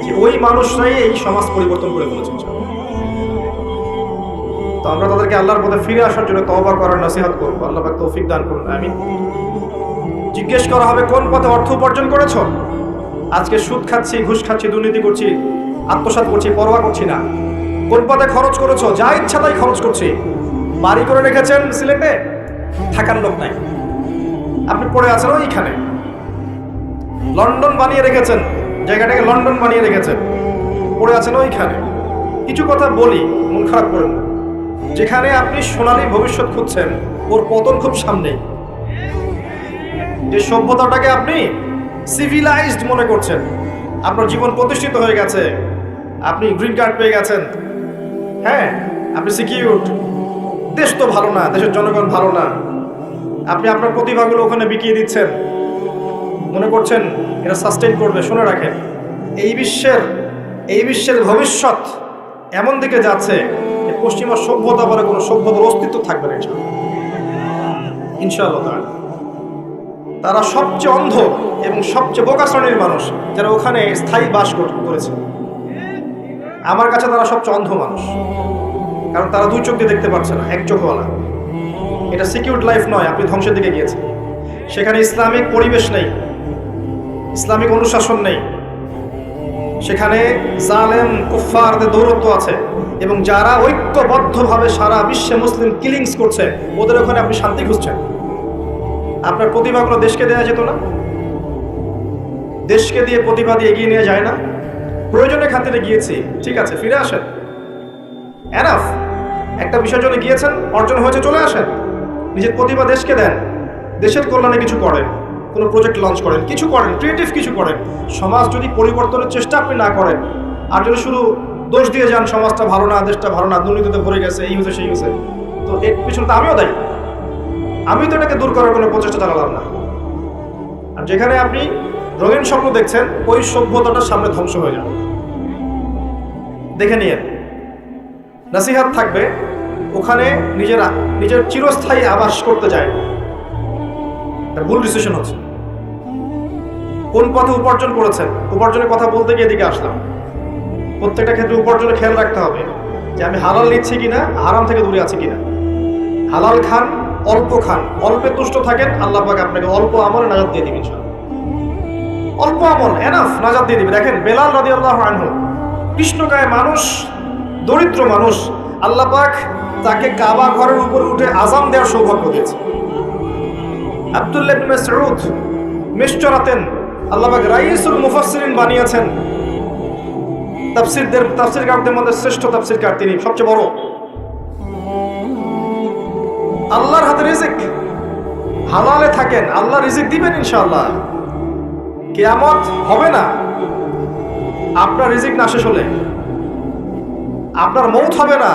Speaker 1: যে ওই মানুষরাই এই সমাজ পরিবর্তন করে ফেলেছে। তো আমরা তাদেরকে আল্লাহর পথে ফিরে আসার জন্য তওবা করার নসিহত করবো। আল্লাহ পাক তৌফিক দান করুন, আমিন। জিজ্ঞেস করা হবে কোন পথে অর্থ উপার্জন করেছো? আজকে সুদ খাচ্ছি, ঘুষ খাচ্ছি, দুর্নীতি করছি, আত্মসাৎ করছি, পরোয়া করছি না। কোন পথে খরচ করেছো? যা ইচ্ছা তাই খরচ করছি। বাড়ি করে রেখেছেন সিলেটে, থাকার লোক নাই, আপনি পড়ে আছেন ওইখানে। লন্ডন বানিয়ে রেখেছেন, জায়গাটাকে লন্ডন বানিয়ে রেখেছেন, পড়ে আছেন ওইখানে। কিছু কথা বলি, মন খারাপ করেন না। যেখানে আপনি সোনালী ভবিষ্যৎ খুঁজছেন, ওর পতন খুব সামনেই। যে সভ্যতাটাকে আপনি সিভিলাইজড মনে করছেন, আপনার জীবন প্রতিষ্ঠিত হয়ে গেছে, আপনি গ্রিন কার্ড পেয়ে গেছেন, হ্যাঁ আপনি সিকিউরড, দেশ তো ভালো না, দেশের জনগণ ভালো না, আপনি আপনার প্রতিভাগুলো ওখানে বিকিয়ে দিচ্ছেন, মনে করছেন এটা সাস্টেইন করবে। শুনে রাখেন, এই বিশ্বের ভবিষ্যৎ এমন দিকে যাচ্ছে যে পশ্চিমা সভ্যতা বলে কোনো সভ্যতার অস্তিত্ব থাকবে না ইনশাআল্লাহ। তারা সবচেয়ে অন্ধ এবং সবচেয়ে বোকা শ্রেণীর মানুষ যারা ওখানে স্থায়ী বাস করেছে। আমার কাছে তারা সবচেয়ে অন্ধ মানুষ, কারণ তারা দুই চোখ দিয়ে দেখতে পারছে না, এক চোখওয়ালা। এটা সিকিউরড লাইফ নয়, আপনি ধ্বংসের দিকে গিয়েছেন। সেখানে ইসলামিক পরিবেশ নেই, ইসলামিক অনুশাসন নেই, সেখানে জালেম কুফফারদের দৌরত্ব আছে, এবং যারা ঐক্যবদ্ধভাবে সারা বিশ্বে মুসলিম কিলিংস করছে, ওদের ওখানে আপনি শান্তি খুঁজছেন। আপনার প্রতিভাগুলো দেশকে দেওয়া যেত না? দেশকে দিয়ে প্রতিভা দিয়ে এগিয়ে নিয়ে যায় না? প্রয়োজনের খাতিরে গিয়েছি, ঠিক আছে, ফিরে আসেন, এনাফ। একটা বিষয়ের জন্য গিয়েছেন, অর্জন হয়েছে, চলে আসেন। নিজের প্রতিভা দেশকে দেন, দেশের কল্যাণে কিছু করেন, কোনো প্রজেক্ট লঞ্চ করেন, কিছু করেন, ক্রিয়েটিভ কিছু করেন। সমাজ যদি পরিবর্তনের চেষ্টা আপনি না করেন, আর যদি শুধু দোষ দিয়ে যান, সমাজটা ভালো না, দেশটা ভালো না, দুর্নীতিতে ভরে গেছে, এই হয়েছে সেই হয়েছে, তো এর পিছনে তো আমিও দায়ী। আমি তো এটাকে দূর করার কোনো প্রচেষ্টা চালালাম না। আর যেখানে আপনি রঙিন স্বপ্ন দেখছেন, ওই সভ্যতাটার সামনে ধ্বংস হয়ে যাবে। দেখে নিয়ে নসিহত থাকবে, ওখানে নিজের চিরস্থায়ী আবাস করতে যায়, ভুল ডিসিশন হচ্ছে। কোন পথে উপার্জন করেছেন? উপার্জনের কথা বলতে গিয়ে এদিকে আসলাম। প্রত্যেকটা ক্ষেত্রে উপার্জনের খেয়াল রাখতে হবে যে আমি হালাল নিচ্ছি কিনা, হারাম থেকে দূরে আছি কিনা। হালাল খান, অল্প খান, অল্পে তুষ্ট থাকেন, আল্লাহ পাক আপনাকে অল্প আমলে নাজাত দিয়ে দিবেন। অল্প আমল এনাফ, নাজাত দিয়ে দিবে। দেখেন বেলাল রাদিয়াল্লাহু আনহু, কৃষ্ণকায় মানুষ, দরিদ্র মানুষ, আল্লাহ পাক তাকে কাবা ঘরের উপরে উঠে আযান দেওয়ার সৌভাগ্য দিয়েছে। আব্দুল্লাহ ইবনে মাসউদ মেষ চড়াতেন, আল্লাহ পাক রাইসুল মুফাসসিরিন বানিয়েছেন। তাফসীরকারদের মধ্যে শ্রেষ্ঠ তাফসীরকার তিনি, সবচেয়ে বড়। আল্লাহর হাতে রিজিক, হালালে থাকেন, আল্লাহ রিজিক দিবেন ইনশাআল্লাহ। কিয়ামত হবে না আপনার রিজিক না শেষ হলে, আপনার মৌত হবে না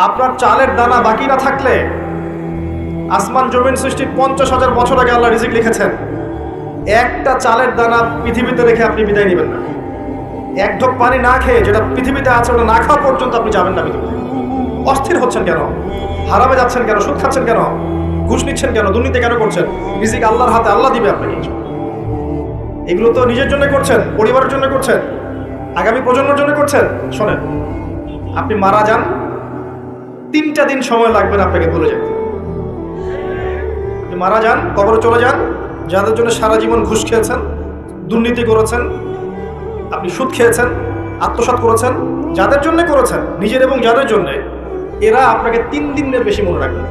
Speaker 1: আপনার চালের দানা বাকি না থাকলে। আসমান জমিন সৃষ্টির 50,000 বছর আগে আল্লাহ রিজিক লিখেছেন। একটা চালের দানা পৃথিবীতে রেখে আপনি বিদায় নেবেন না। এক ঢোক পানি না খেয়ে, যেটা পৃথিবীতে আছে ওটা না খাওয়া পর্যন্ত আপনি যাবেন না পৃথিবীতে। অস্থির হচ্ছেন কেন? হারামে যাচ্ছেন কেন? সুদ খাচ্ছেন কেন? ঘুষ নিচ্ছেন কেন? দুর্নীতি কেন করছেন? রিজিক আল্লাহর হাতে, আল্লাহ দিবে আপনাকে। এগুলো তো নিজের জন্য করছেন, পরিবারের জন্য করছেন, আগামী প্রজন্মের জন্য করছেন। শোনেন, আপনি মারা যান, 3টা দিন সময় লাগবে না আপনাকে ভুলে যেতে। আপনি মারা যান, কবরে চলে যান, যাদের জন্য সারা জীবন ঘুষ খেয়েছেন, দুর্নীতি করেছেন, আপনি সুদ খেয়েছেন, আত্মসাৎ করেছেন, যাদের জন্য করেছেন, নিজের এবং যাদের জন্য, এরা আপনাকে 3 দিনের বেশি মনে রাখবে।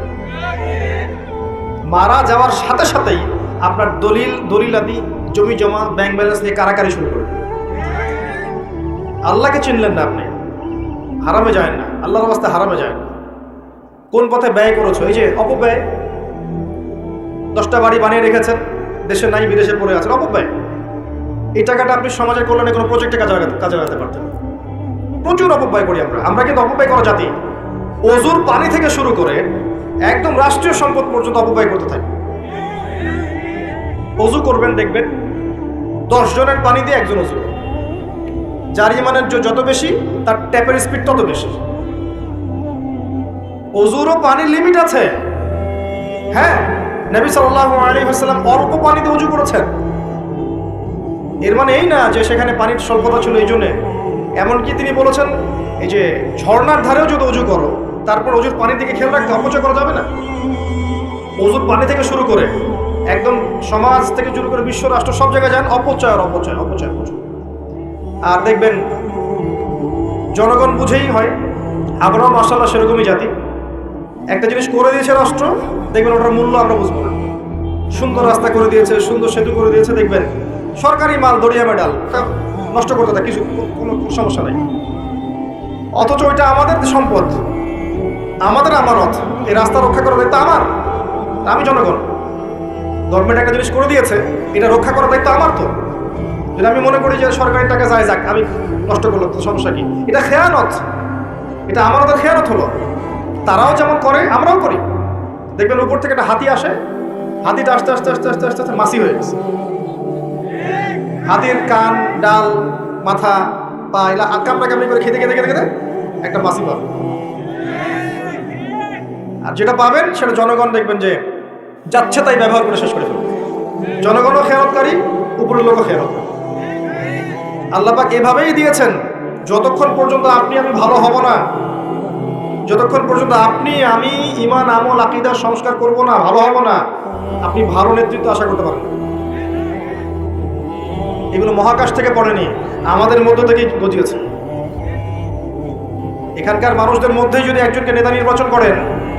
Speaker 1: মারা যাওয়ার সাথে সাথেই আপনার দলিলাদি, জমি জমা, ব্যাংক ব্যালেন্স নিয়ে কারাকারি শুরু করবে। আল্লাহকে চিনলেন না আপনি, হারামে যায় না, আল্লাহর রাস্তায় হারামে যায় না। কোন পথে ব্যয় করেছো? এই যে অপব্যয়। 10টা বাড়ি বানিয়ে রেখেছেন, দেশে নাই, বিদেশে পড়ে আছেন, অপব্যয়। এই টাকাটা আপনি সমাজের কল্যাণে কোনো প্রজেক্টে কাজে লাগাতে পারতেন। প্রচুর অপব্যয় করি আমরা কিন্তু অপব্যয় করা জাতি। অজুর পানি থেকে শুরু করে একদম রাষ্ট্রীয় সম্পদ পর্যন্ত অপব্যয় করতে থাকি। অজু করবেন, দেখবেন 10 জনের পানি দিয়ে একজন অজু। যার ইমানের যত বেশি, তার ট্যাপের স্পিড তত বেশি। ওযুরও পানির লিমিট আছে। হ্যাঁ, নবী সাল্লাল্লাহু আলাইহি ওয়াসাল্লাম অল্প পানিতে ওযু করেছেন। এর মানে এই না যে সেখানে পানির স্বল্পতা ছিল এই জন্যে। এমনকি তিনি বলেছেন এই যে ঝর্ণার ধারেও যদি ওযু করো, তারপর ওযুর পানির দিকে খেয়াল রাখতে, অপচয় করা যাবে না। ওযুর পানি থেকে শুরু করে একদম সমাজ থেকে শুরু করে বিশ্ব রাষ্ট্র সব জায়গায় যান, অপচয় আর অপচয়, অপচয়, অপচয়। আর দেখবেন জনগণ বুঝেই হয়, আমরাও মাশাআল্লাহ সেরকমই জাতি। একটা জিনিস করে দিয়েছে রাষ্ট্র, দেখবেন ওটার মূল্য আমরা বুঝবো না। সুন্দর রাস্তা করে দিয়েছে, সুন্দর সেতু করে দিয়েছে, দেখবেন সরকারি মাল দড়িয়া মেডাল নষ্ট করতে থাকে, কিছু কোনো সমস্যা নাই। অথচ ওইটা আমাদের সম্পদ, আমাদের আমানত। এই রাস্তা রক্ষা করার দায়িত্ব আমার, আমি জনগণ। গভর্নমেন্ট একটা জিনিস করে দিয়েছে, এটা রক্ষা করার দায়িত্ব আমার। তো যদি আমি মনে করি যে সরকারি টাকা যায় যাক, আমি নষ্ট করলাম, তো সমস্যা কি? এটা খেয়ানত, এটা আমানতের খেয়ানত হলো। তারাও যেমন করে আমরাও করি। দেখবেন উপর থেকে একটা হাতি আসে, হাতিটা আস্তে আস্তে আস্তে আস্তে আস্তে আস্তে মাছি হয়ে গেছে। হাতির কান, ডাল, মাথা, পা এগুলা কামড়াকামড়ি করে খেতে খেতে খেতে খেতে একটা মাছি পাবে। আর যেটা পাবেন সেটা জনগণ দেখবেন যে যাচ্ছে তাই ব্যবহার করে শেষ করে ফেলবে। জনগণও খেয়ালকারী, উপরের লোকও খেয়ালকারী। আল্লাহ পাক এভাবেই দিয়েছেন, যতক্ষণ পর্যন্ত আপনি আমি ভালো হব না, যতক্ষণ পর্যন্ত আপনি আমি ঈমান, আমল, আকীদা সংস্কার করব না, ভালো হব না, আপনি ভালো নেতৃত্ব আশা করতে পারেন না। এগুলো মহাকাশ থেকে পড়েনি, আমাদের মধ্য থেকেই গজিয়েছে। এখানকার মানুষদের মধ্যেই যদি একজনকে নেতা নির্বাচন করেন,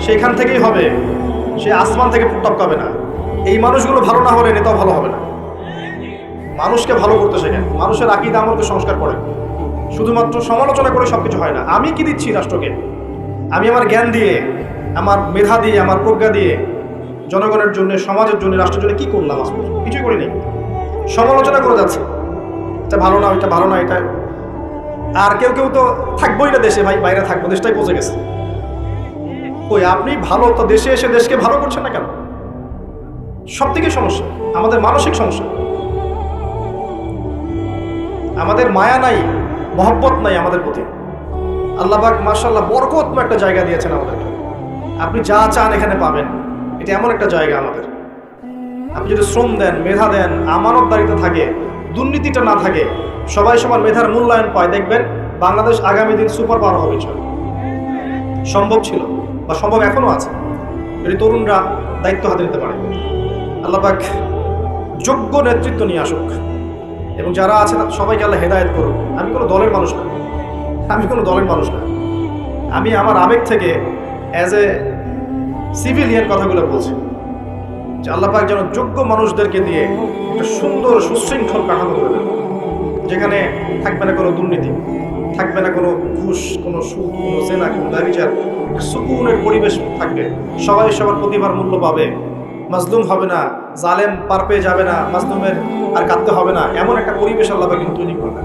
Speaker 1: সেখান থেকেই হবে, সে আসমান থেকে টপকাবে না। এই মানুষগুলো ভালো না হলে নেতাও ভালো হবে না। মানুষকে ভালো করতে শেখেন, মানুষের আকীদা আমলকে সংস্কার করেন। শুধুমাত্র সমালোচনা করে সবকিছু হয় না। আমি কি দিচ্ছি রাষ্ট্রকে? আমি আমার জ্ঞান দিয়ে, আমার মেধা দিয়ে, আমার প্রজ্ঞা দিয়ে জনগণের জন্য, সমাজের জন্য, রাষ্ট্রের জন্য কি করলাম? আজ পর্যন্ত কিছুই করিনি। সমালোচনা করে যাচ্ছে, এটা ভালো না, ওইটা ভালো না, এটা। আর কেউ কেউ তো থাকবোই না দেশে, ভাই বাইরে থাকবো, দেশটাই পচে গেছে। ওই আপনি ভালো তো দেশে এসে দেশকে ভালো করছেন না কেন? সব থেকে সমস্যা আমাদের মানসিক সমস্যা। আমাদের মায়া নাই, মহব্বত নাই আমাদের প্রতি। আল্লাহ পাক মাশাআল্লাহ বরকতময় একটা জায়গা দিয়েছেন আমাদেরকে। আপনি যা চান এখানে পাবেন। এটা এমন একটা জায়গা আমাদের। আপনি যদি শ্রম দেন, মেধা দেন, আমানতদারিতা থাকে, দুর্নীতিটা না থাকে, সবাই সবার মেধার মূল্যায়ন পায়, দেখবেন বাংলাদেশ আগামী দিন সুপার পাওয়ার হবে। সম্ভব ছিল বা সম্ভব এখনো আছে, যদি তরুণরা দায়িত্ব হাতে নিতে পারে। আল্লাহ পাক যোগ্য নেতৃত্ব নিয়ে আসুক এবং যারা আছে সবাইকে আল্লাহ হেদায়েত করুক। আমি কোনো দলের মানুষ না, আমি কোনো দলের মানুষ না। আমি আমার আবেগ থেকে অ্যাজ এ সিভিলিয়ান কথাগুলো বলছি যে আল্লাহ পাক যেন যোগ্য মানুষদেরকে দিয়ে একটা সুন্দর সুশৃঙ্খল কাঠামো করে দেন, যেখানে থাকবে না কোনো দুর্নীতি, থাকবে না কোনো ঘুষ, কোনো সুদ, কোনো জেনা, কোনো ব্যভিচার। সুকুনের পরিবেশ থাকবে, সবাই সবার প্রতিভার মূল্য পাবে, মাজলুম হবে না, জালেম পার পেয়ে যাবে না, মাজলুমের আর কাঁদতে হবে না, এমন একটা পরিবেশ আল্লাহ পাক কিন্তু তৈরি করবেন।